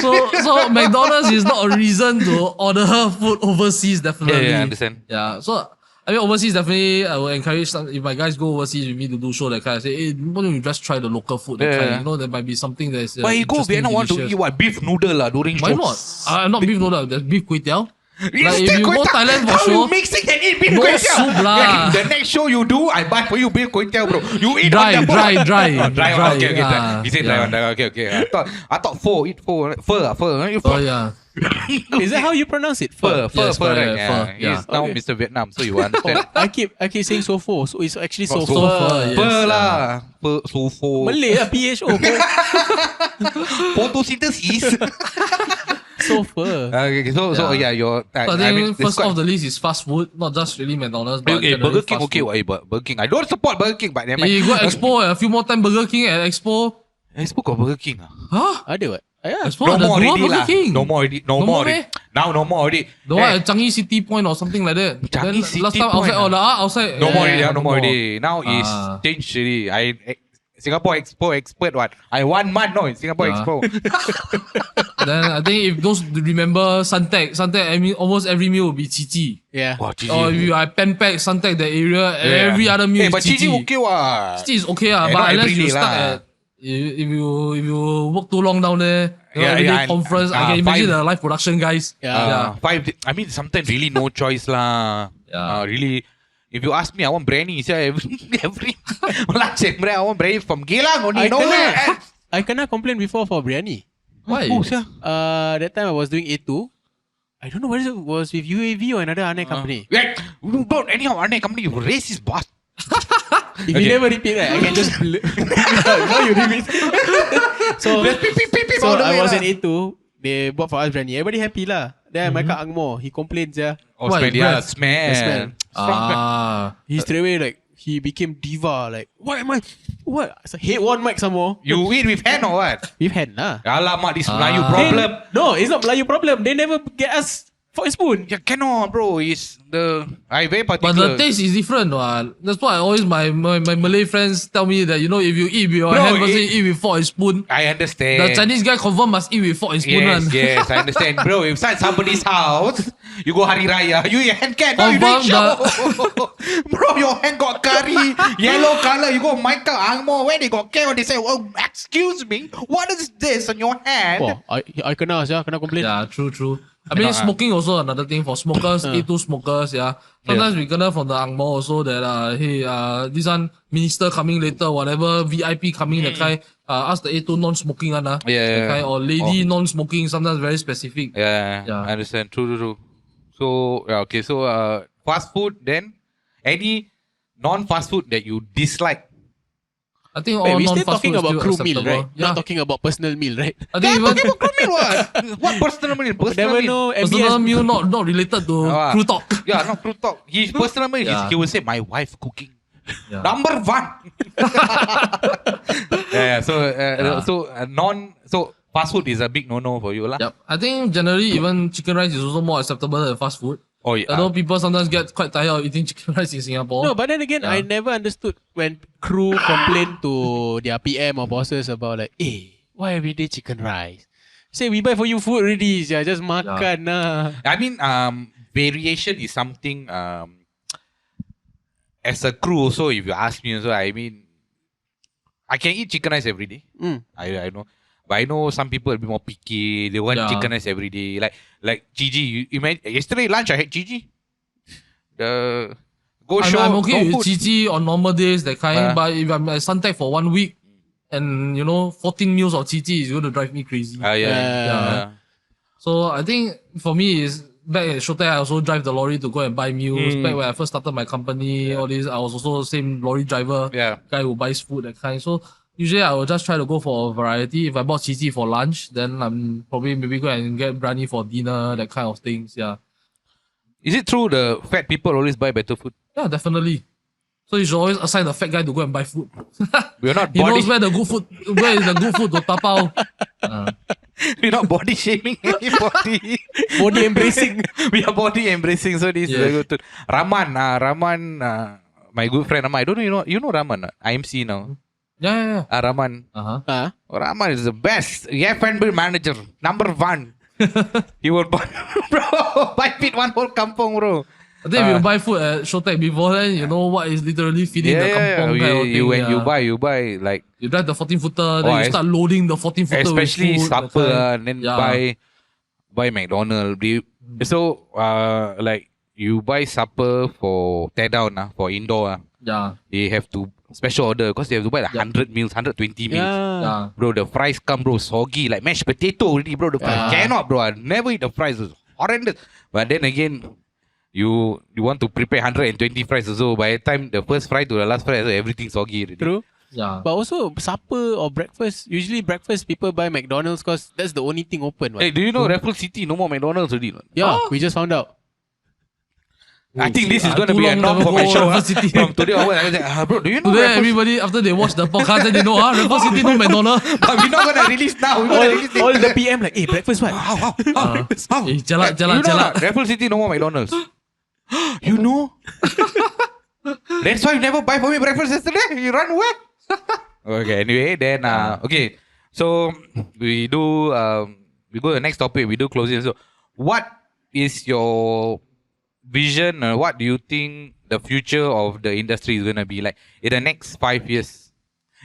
So McDonald's is not a reason to order food overseas, definitely. Yeah, I understand. Yeah, so I mean overseas definitely I will encourage some, if my guys go overseas with me to do show that kind of say, hey, why don't you just try the local food? That Yeah. kind, you know, there might be something that is But you go interesting, Vietnam want to delicious. eat what beef noodle lah during Why show. not? Not beef noodle, there's beef kway teow. You Like, if still you kway go teow. Thailand for How show, you mixing and eat beef no kway teow? soup lah. Yeah, the next show you do, I buy for you beef kway teow, bro. You eat Dry, on the board. dry. Oh, dry. Dry, Okay. yeah. He said dry Yeah. one. Okay. I thought pho. Eat pho. Pho. Eat Oh pho. yeah. Is that how you pronounce it? Pho. Yes, Right? correct, Yeah. pho, yeah. He's now Okay. Mr. Vietnam, so you understand. I keep saying sofo, so it's actually Oh, sofo. Pho, yes. Pho lah. Pho. Malay lah, PHO. Photosynthesis. Sofo. Okay. So Yeah. your. So I think first off the list is fast food, not just really McDonald's, but Okay, generally Burger King. fast Okay, food. what? Burger King. I don't support Burger King, but never mind. You go Expo a few more time Burger King at Expo. I spoke of Burger King. Huh? Ada what? Yeah. Expo No ada more dua already Burger lah. King. No more already. No No more more already. Now no more already. The one at Changi City Point or something like that. Changi Then City last time Point, outside, outside. No yeah, more already. yeah, No more already. Now Ah. is changed already. Singapore Expo expert what? I 1 month no in Singapore Yeah. Expo. Then I think if those remember Suntec, I mean almost every meal will be Chichi. Yeah. Wow, GG. Or if you are Pen Pack, Suntec that area, every other meal Hey, is but Chichi. GG okay what? Chichi is okay Eh, but not unless every you day stuck lah. at if you work too long down there, every day and- conference, I can imagine the live production guys. Yeah. 5 days. I mean sometimes really no choice lah. Yeah. Really. If you ask me, I want biryani. Every lunch and bread, I want biryani from Geylang only. Nowhere. I kena complain before for biryani. Why? Oh, sia. That time I was doing A2. I don't know whether it was with UAV or another Ane company. Yeah, don't anyhow Arne company, you racist bastard. If you never repeat that, I can just now you repeat. so so all the way I was lah. in A2. They bought for us biryani. Everybody happy lah. Then my kat Angmo, he complains yeah. Oh, Why? smell, yeah, Breath? smell. He straight away like he became diva. Like what am I? What? It's a hate one mic some more. You eat with hand or what? With hand lah. Alamak, this Melayu problem. No, it's not Melayu problem. They never get us Fork and spoon. Yeah, cannot, bro. It's I very But particular. the taste is different. That's why I always my Malay friends tell me that, if you eat with your hand versus eat with fork and spoon, I understand. the Chinese guy confirm must eat with fork and spoon. Yes, I understand, bro. If inside somebody's house, you go Hari Raya, you hand can. No, you don't show. Bro, your hand got curry, yellow color. You go Michael Angmo, where they got care? They say, oh, excuse me, what is this on your hand? Wah, I kena complain. Yeah, true. I mean, smoking also another thing for smokers, A2 smokers, yeah. Sometimes we kena from the Angmo also that, hey, this one, minister coming later, whatever, VIP coming, that kind, ask the A2 non-smoking one, that kind, or lady non-smoking, sometimes very specific. Yeah, I understand. True. So, okay, so fast food then? Any non-fast food that you dislike? I think Wait, all we still non-fast talking food is about still crew meal, acceptable. right? Yeah. Not talking about personal meal, right? I think even Talking about crew meal, what personal meal? Personal Never meal. know. personal MBS. meal not related to crew talk. Yeah, not crew talk. His personal meal, Yeah. he will say, my wife cooking. Yeah. Number one. So fast food is a big no-no for you, lah. Yep. I think generally even chicken rice is also more acceptable than fast food. Oh, yeah. I know people sometimes get quite tired of eating chicken rice in Singapore. No, but then again, I never understood when crew complain to their PM or bosses about like, why everyday chicken rice? Say we buy for you food already, just makan lah. I mean, variation is something. As a crew, also, if you ask me, also, I mean, I can eat chicken rice every day. I know, but I know some people will be more picky. They want chicken rice every day. Like Gigi, yesterday lunch I had Gigi. I'm okay with Gigi on normal days, that kind. But if I'm at Suntec for 1 week, and 14 meals of Gigi is going to drive me crazy. Yeah. So I think for me is back at Showtime, I also drive the lorry to go and buy meals. Back when I first started my company, all this, I was also the same lorry driver, guy who buys food, that kind. So usually I will just try to go for a variety. If I bought Gigi for lunch, then I'm probably maybe go and get briyani for dinner, that kind of things. Yeah. Is it true the fat people always buy better food? Yeah, definitely. So you should always assign the fat guy to go and buy food. We're not He knows where is the good food to tapao. We're not body shaming anybody. Body embracing. We are body embracing. So this is very good. Raman, my good friend Raman. I don't know, you know Raman, IMC now. Yeah. Raman. Raman is the best. F&B manager, number one. He will buy feed one whole kampong, bro. I think if you buy food at Showtech before, then you know what is literally feeding the kampong kind of thing. When you buy like you drive the 14-footer, then you start loading the 14-footer especially with food, supper, and then buy McDonald's. So like you buy supper for tear down for indoor. They have to special order because they have to buy 100 meals, 120 meals. Bro, the fries come, bro, soggy like mashed potato already, bro. The fries cannot, bro. I never eat the fries. It's horrendous. But then again, you want to prepare 120 fries also. By the time the first fry to the last fry, everything soggy already. True. Yeah. But also supper or breakfast, usually breakfast people buy McDonald's because that's the only thing open. Hey, do you know Raffles City no more McDonald's already? Yeah, we just found out. I think this is going to be a norm for my show. From today onwards, I was like, bro, do you know Today Raffles? everybody, after they watch the podcast, then they know, Raffles City no McDonald's. But we're not going to release now. We're going to release All later. the PM like, breakfast what? Jalan. You know not? Raffles City no more McDonald's. You know? That's why you never buy for me breakfast yesterday. You run away. Okay, anyway, then okay. So we do we go to the next topic, we do closing. So what is your vision, or what do you think the future of the industry is gonna be like in the next 5 years?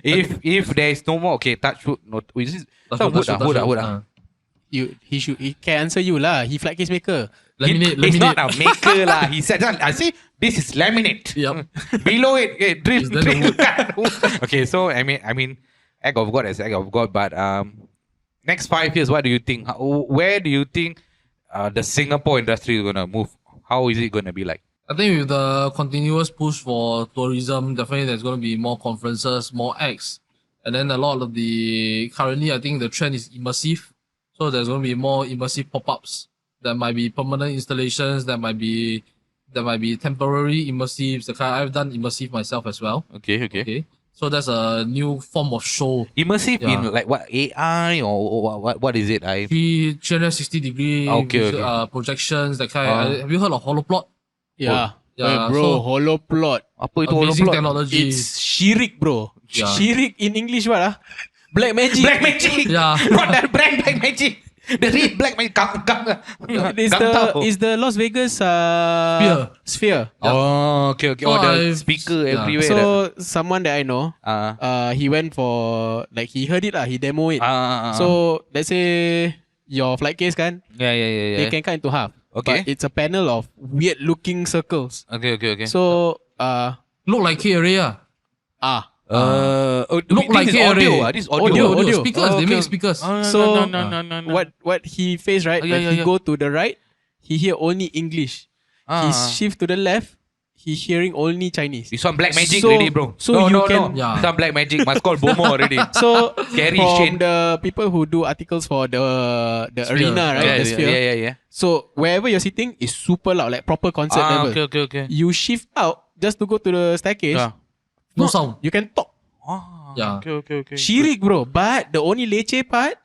If there is no more, okay, touch wood, wood. He can answer you lah. He flight case maker. It's not a maker lah. He said, I see, this is laminate. Yep. Below it, drill. Is that the wood? Okay, so I mean, egg of God is egg of God. But next 5 years, what do you think? Where do you think the Singapore industry is gonna move? How is it gonna be like? I think with the continuous push for tourism, definitely there's going to be more conferences, more acts. And then a lot of currently I think the trend is immersive. So there's going to be more immersive pop-ups. There might be permanent installations, there might be temporary immersives. I've done immersive myself as well. Okay. So that's a new form of show. Immersive in like what, AI or what is it? 360-degree projections, that kind. Have you heard of holoplot? Yeah. Yeah, Bro, so holoplot. Apa itu amazing holoplot? technology. It's shirik, bro. Yeah. Shirik in English what ah? Black magic. Black magic. Yeah. Not that brand Black magic. The real Black magic. It's the Las Vegas sphere. Oh, okay. So the I've- speaker yeah. everywhere. So someone that I know, Uh, he went for like he heard it lah, he demo it. uh, So let's say your flight case kan, yeah. they can cut into half. Okay. But it's a panel of weird looking circles. Okay. So Look like K-array. ah Look like this is K-array. audio. This is audio. Audio. Speakers, they make speakers. so no. what he faced right? Yeah, when yeah, he yeah. go to the right, he hear only English. He shift to the left, he hearing only Chinese. This one black magic So- already, bro. so no, you no. can- Yeah. This one black magic. Must call Bomo already. So Scary from shit. the people who do articles for the Sphere. arena, right? The sphere. Yeah. So wherever you're sitting is super loud, like proper concert level. Okay. You shift out just to go to the staircase. Yeah. No sound. You can talk. Yeah. Okay. Shirik, bro. But the only leceh part,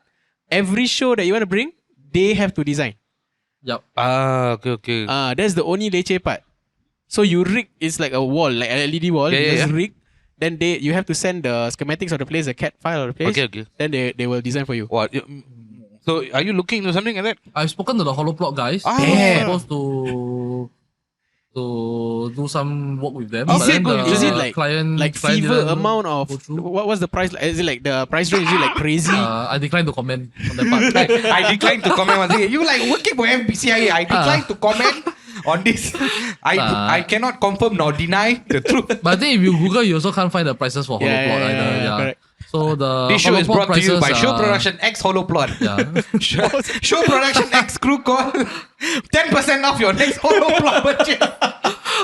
every show that you want to bring, they have to design. Yep. Okay. That's the only leceh part. So you rig is like a wall, like an LED wall. Yeah, you yeah, just yeah. rig. Then you have to send the schematics of the place, the CAD file of the place. Okay. Then they will design for you. What? So are you looking into something like that? I've spoken to the holoplot guys. Ah. I was Damn. supposed to do some work with them. Is but it then good? the Is it like client fever didn't amount of go through. what's the price? Is it like the price range? Is it like crazy? I declined to comment on that part. I decline to comment on this. You like working for FBCIA. I decline to comment on this. I cannot confirm nor deny the truth. But I think if you Google, you also can't find the prices for holoplot either. yeah, correct. So the This show is holoplot brought to you prices by Show are- Production X Holoplot. Yeah. Show Production X Krew Call. 10% off your next Holoplot purchase.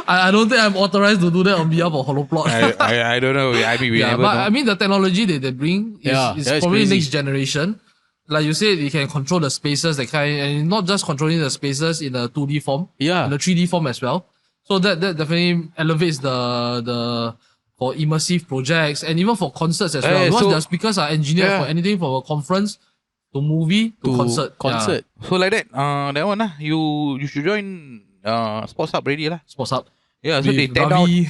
I don't think I'm authorized to do that on behalf of holoplot. I don't know. I mean, we Yeah, never but know. I mean the technology that they bring Yeah, is that is probably crazy. next generation. Like you said, you can control the spaces, that kind, and not just controlling the spaces in a 2D form, Yeah. in a 3D form as well. So that definitely elevates the for immersive projects and even for concerts as well. Because so- the speakers are engineered Yeah. for anything from a conference to movie to concert. Concert. So like that, that one you should join Sports Hub already lah. Yeah. Sports Hub. Yeah, so With they tear down Ravi.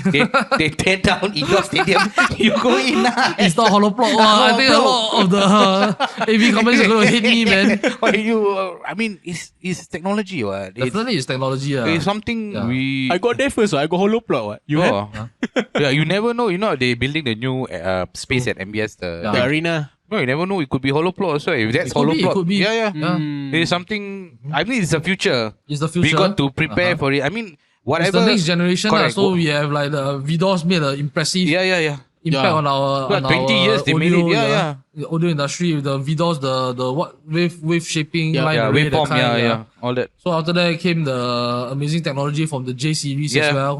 they tear down indoor stadium. You go in lah. It's not holoplot. Wow, I think a lot of the AV companies are going to hate me, man. Why you? I mean, it's technology, what? Definitely it's technology. It's something Yeah. we. I got there first. I got holoplot. What you had? Yeah, you never know. You know, they building the new space at MBS. Yeah. The arena. No, you never know. It could be holoplot also. If that's It could be, it holoplot, could be. yeah. Yeah. It's something. I mean, it's the future. It's the We future. got to prepare for it. I mean, It's whatever. the next generation. Correct. So we have like the VDOS made an impressive Yeah. impact Yeah. on our Yeah, on 20 our years they made audio, it. Yeah. The audio industry with the VDOS, the what wave shaping Yeah. line Yeah, array, that waveform. kind, Yeah. All that. So after that came the amazing technology from the J series Yeah, as well.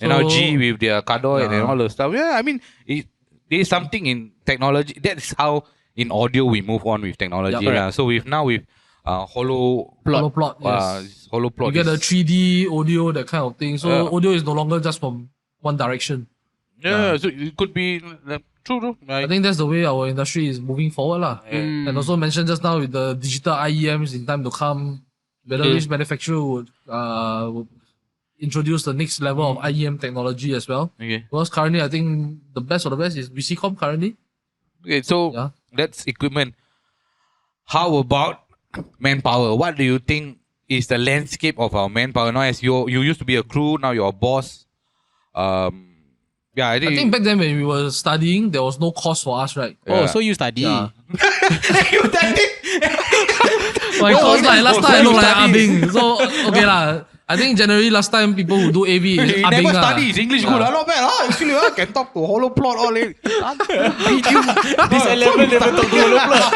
And now So- G with their Kadoid and Yeah. all the stuff. Yeah, I mean, there is something in technology. That's how in audio we move on with technology. Yeah, lah. So with Holoplot, yes. holoplot. You get the is- 3D audio, that kind of thing. So Yeah. audio is no longer just from one direction. yeah, so it could be true. I think that's the way our industry is moving forward, lah. And also mentioned just now with the digital IEMs in time to come, whether which manufacturer would introduce the next level of IEM technology as well. Okay. Because currently, I think the best of the best is VCCom currently. Okay, so Yeah. that's equipment. How about manpower? What do you think is the landscape of our manpower now? As you used to be a crew, now you're a boss. Yeah, I I think back then when we were studying, there was no course for us, right? Oh, so you study? Yeah. you done it. My course like last time I look like study. Abing. So okay lah. I think generally last time people who do AV is He Abing never lah. study. His English good. Not bad. Actually, can talk to holoplot all in. This level never talk to holoplot.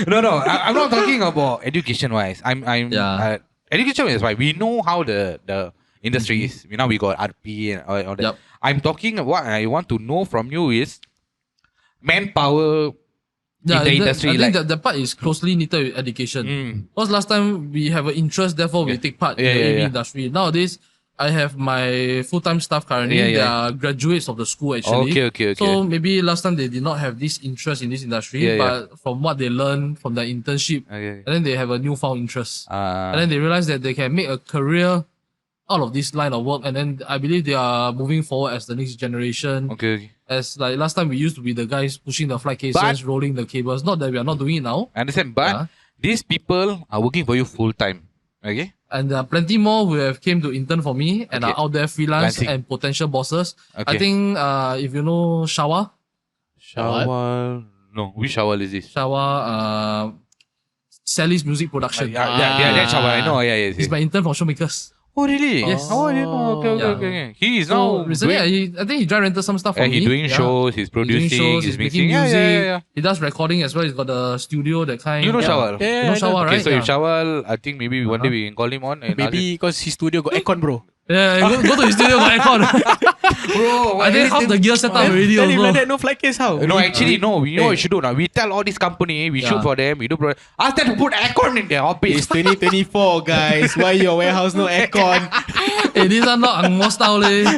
No. I'm not talking about education wise. Yeah. Education is why we know how the industry is. Now we got RP and all that. Yup. I'm talking. What I want to know from you is manpower Yeah, in the that- industry. I Like, think that part is closely knitted with education. Because last time we have an interest, therefore we take part in the AV industry. Nowadays, I have my full-time staff currently. Yeah, They yeah. are graduates of the school actually. Okay. So maybe last time they did not have this interest in this industry, Yeah, yeah. but from what they learn from their internship, Okay. and then they have a newfound interest. Uh, And then they realize that they can make a career out of this line of work. And then I believe they are moving forward as the next generation. okay. As like last time we used to be the guys pushing the flight cases, But- rolling the cables. Not that we are not doing it now. I understand, but Yeah. these people are working for you full time. Okay. And there are plenty more who have came to intern for me and Okay. are out there freelance Freelancing. and potential bosses. Okay. I think if you know Shawa, Shawal. No, which Shawal is this? Sally's music production. Yeah, that's Shawal. I know. Yeah. He's my intern for Showmakers. Oh, really? Yes. Oh, I didn't know. Okay. Yeah. He is So now recently, doing, I think he dry rented some stuff for me. he's doing shows, he's He's doing producing, shows, he's making mixing. music. Yeah. He does recording as well. He's got the studio, that kind. You know Shawal? Yeah, You know Shawa, Okay, right? so yeah. if Shawal, I think maybe one day we can call him on and ask him. Maybe because his studio got aircon, bro. Yeah, go to his studio, got aircon. Bro, I think half the gear set up already Tell him also. like that, no flight case how? No, actually, no. We know Hey. what we should do now. We tell all this company, we Yeah. shoot for them, we do. Ask them to put aircon in their office. It's 2024, guys. Why your warehouse no aircon? This one not Angmo style leh.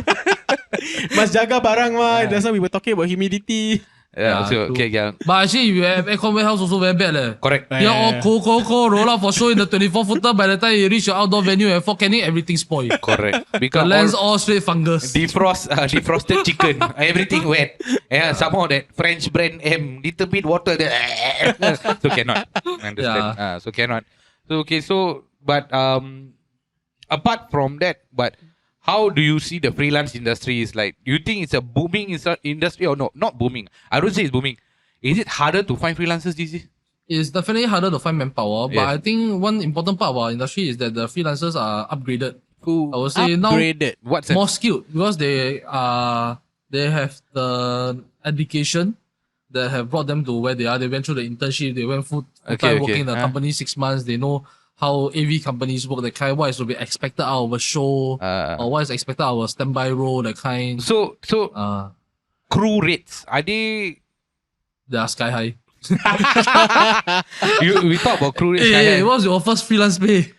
Must jaga barang mah. That's why we were talking about humidity. Yeah, so, true. okay, yeah. But actually, if you have aircon warehouse also very bad leh. Correct. Yeah, all cold, roll out for show in the 24-footer. By the time you reach your outdoor venue at Fort Canning, everything spoiled. Correct. The Because lens all all straight fungus. defrosted chicken, everything wet. Yeah, somehow that French brand little bit water. So cannot. Understand. So cannot. So okay. So but apart from that, but how do you see the freelance industry is like? Do you think it's a booming industry or no? Not booming. I don't say it's booming. Is it harder to find freelancers these days? It's definitely harder to find manpower, but Yes. I think one important part of our industry is that the freelancers are upgraded. I would say Upgraded. What's now more skilled because they have the education that have brought them to where they are. They went through the internship, they went full-time Okay. working in the company 6 months. They know how AV companies work, the kind, what is to be expected out of a show, or what is expected out of a standby role, the kind. So crew rates are they? They are sky high. We talk about crew rates. Hey, what's your first freelance pay?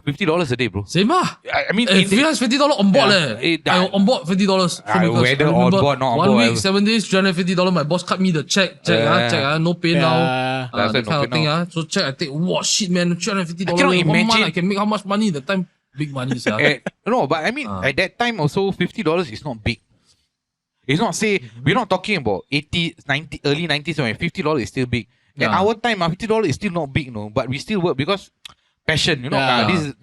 $50 a day, bro. Same ah. I mean, Freelance $50 on board Yeah. I on board $50. Whether on board, not on one board, week, 7 days, $350. My boss cut me the check, no pay now. That's That why no kind of pay thing. now. So check, I take, wow, shit, man, $350. I cannot One month, imagine. I can make how much money? That time, big money, sir. No, but I mean, at that time also, $50 is not big. It's not say, we're not talking about 80, 90, early 90s when $50 is still big. At Yeah. our time, $50 is still not big, no. But we still work because passion, Yeah. This is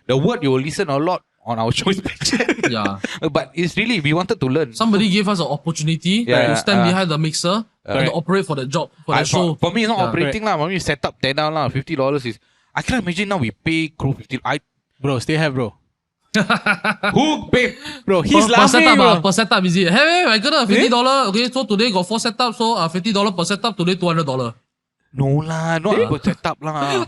the word you will listen a lot on our show is passion. Yeah. But it's really, we wanted to learn. Somebody gave us an opportunity to stand behind the mixer and to operate for the job, for the show. For me, it's not Yeah. operating lah. For me, set up, tear down lah. $50 is. I can't imagine now we pay crew 50. Bro, still have, bro. Who pay? Bro, he's per laughing, setup, bro. per setup, is it? Hey, I got a $50. Okay, so today got 4 setups, so $50 per setup, today $200. No lah, not per setup lah.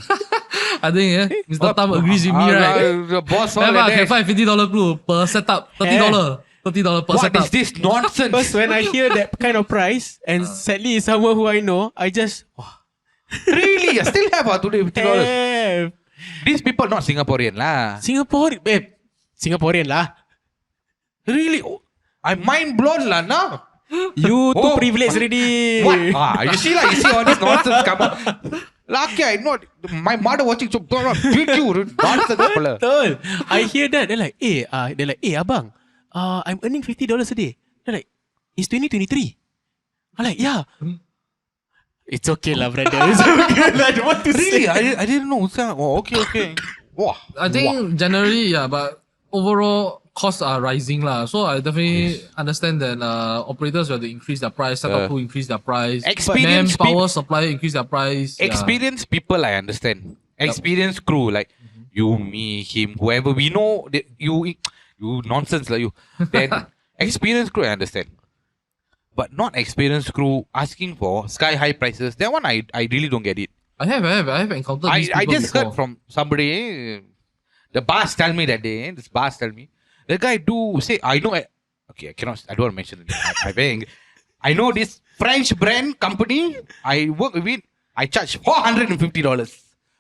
I think Mr. Tam agrees with me, right? The boss all Never, like I can that. find $50 crew per setup, $30. $30 per What setup. is this nonsense? First, when I hear that kind of price, and sadly it's someone who I know, I just Really? I still have today $50. have. These people not Singaporean lah. Singaporean lah. Really? Oh, I'm mind blown lah now. You too Oh, privileged already. What? You see all this nonsense come up. Lucky I not. My mother watching so don't beat you. Nonsense pula. Betul. I hear that. They're like, abang, I'm earning $50 a day. They're like, it's 2023. I'm like, yeah. It's okay lah, brother. It's okay lah. I don't want to Really? say. I didn't know. Oh, okay. Wow. I think generally, but overall costs are rising lah. So I definitely understand that operators will have to increase their price, setup crew increase their price, Experienced manpower supplier increase their price. Experienced people, I understand. Experienced crew, like you, me, him, whoever. We know that you nonsense like you. Then experienced crew, I understand. But not experienced crew asking for sky high prices. That one I really don't get it. I have encountered these people I just before. heard from somebody. The boss tell me that day. This boss tell me. The guy do say I know. Okay, I cannot. I don't want to mention it. I beg. I know this French brand company. I work with it. I charge $450.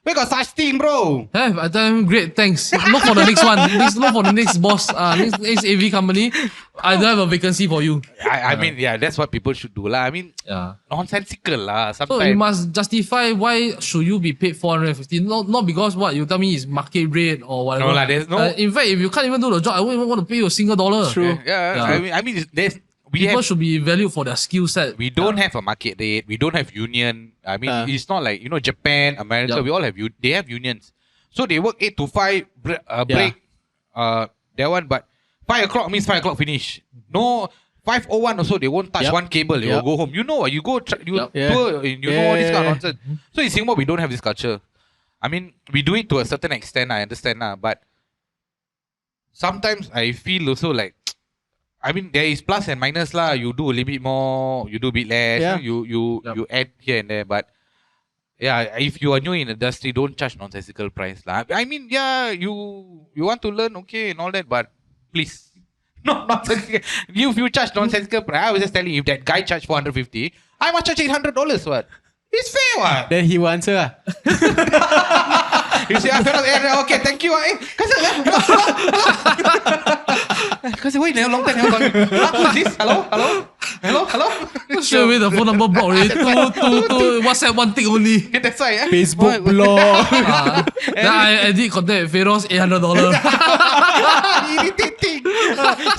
We got such thing, bro. Have I tell him great, thanks. Look for the next one. Look for the next boss. Next AV company. I don't have a vacancy for you. I mean, yeah, that's what people should do, lah. I mean, Yeah. nonsensical, lah. So Sometimes. you must justify why should you be paid 450. Not because what you tell me is market rate or whatever. No, lah, there's no. In fact, if you can't even do the job, I won't even want to pay you a single dollar. True. Yeah. I mean, People should be valued for their skill set. we don't have a market rate. We don't have union. I mean, it's not like Japan, America. Yup. We all have they have unions, so they work 8 to 5 break. That one, but 5 o'clock means 5 o'clock finish. No. 5:01 also they won't touch one cable. They will go home. You know, you go tour. You know all this kind of nonsense. So in Singapore we don't have this culture. I mean, we do it to a certain extent. I understand but sometimes I feel also like. I mean, there is plus and minus lah. You do a little bit more, you do a bit less. Yeah. You add here and there, but yeah, if you are new in the industry, don't charge nonsensical price lah. I mean, yeah, you want to learn, okay, and all that, but please, not nonsensical. If you charge nonsensical price, I was just telling you, if that guy charged 450, I must charge $800. What? It's fair, what? Then he will answer lah. You say, okay, thank you. Because wait, long time never call me. Who's this? Hello. Straight away the phone number block already. Two, WhatsApp one thing only. That's why. Facebook blog. Then I did contact Feroz $800. Irritating.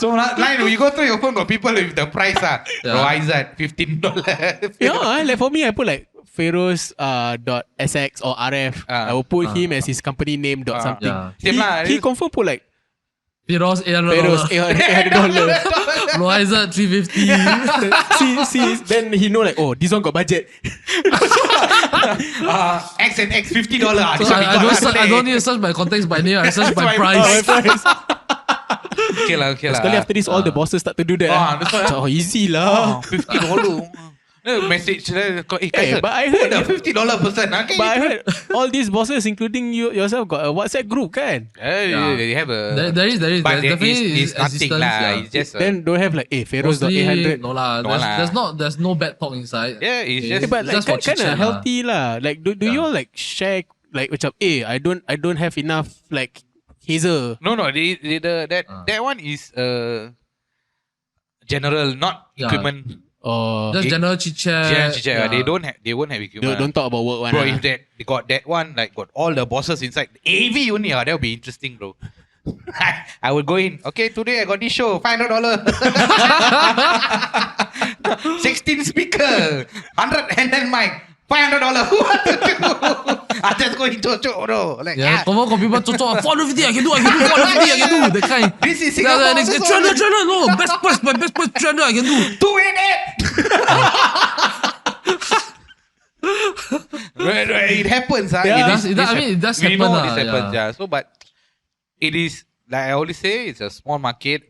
So line when you go through your phone, got people with the price Kaizer $15. Like for me, I put like Feroz .sx or RF. I will put him as his company name dot something. Yeah. Same lah. He confirm put like Feroz Feroz $800. $800. Kaizer $350. see, then he know like, oh, this one got budget. X and X $50. So I don't need to search my contacts by name. I search by price. Okay lah. Sekali after this, all the bosses start to do that. That's why. Easy lah. $50. Message Kaizer, but I heard the $50 person. But I heard all these bosses, including you yourself, got a WhatsApp group, kan? They have a. There is. But Definitely it's nothing lah. Yeah. It's just. Then don't have like, Feroz Mostly, .800. no lah. There's no bad talk inside. Yeah, it's just. But like just for kind chit-chat of healthy lah. Like do you all like share like macam I don't have enough like Kaizer. No. That one is general, not equipment. Just general chit-chat. Yeah. They won't have equipment. Don't talk about work one. Bro, if they got that one, like got all the bosses inside, AV only, that would be interesting, bro. I would go in. Okay, today I got this show, $500. 16 speaker, 100 mic, $500. What to do? I just go into a show, bro. Like, Come on, people cocok 450. I can do 450. I can do that kind. This is Singapore. Next 300. No, best price. My best price 300. I can do 288. It happens. It does we happen. know this happens. So, but it is like I always say, it's a small market.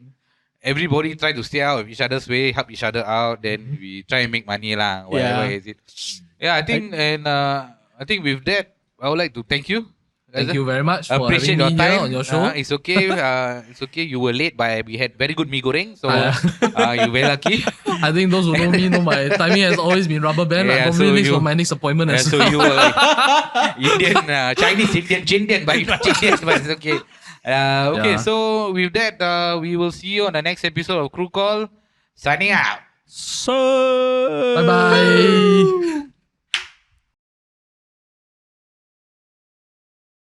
Everybody try to stay out of each other's way, help each other out. Then we try and make money lah. Whatever is it. Yeah, I think I think with that, I would like to thank you. Thank you very much for Appreciate having your me here time. on your show. It's okay. It's okay. You were late, but we had very good mee goreng. So you're very lucky. I think those who know me know my timing has always been rubber band. Yeah, I'm probably late for my next appointment as So well. you were like Indian, Chinese, Indian, but you're not Indian. But it's okay. Okay, so with that, we will see you on the next episode of Krew Call. Signing out. So Bye-bye.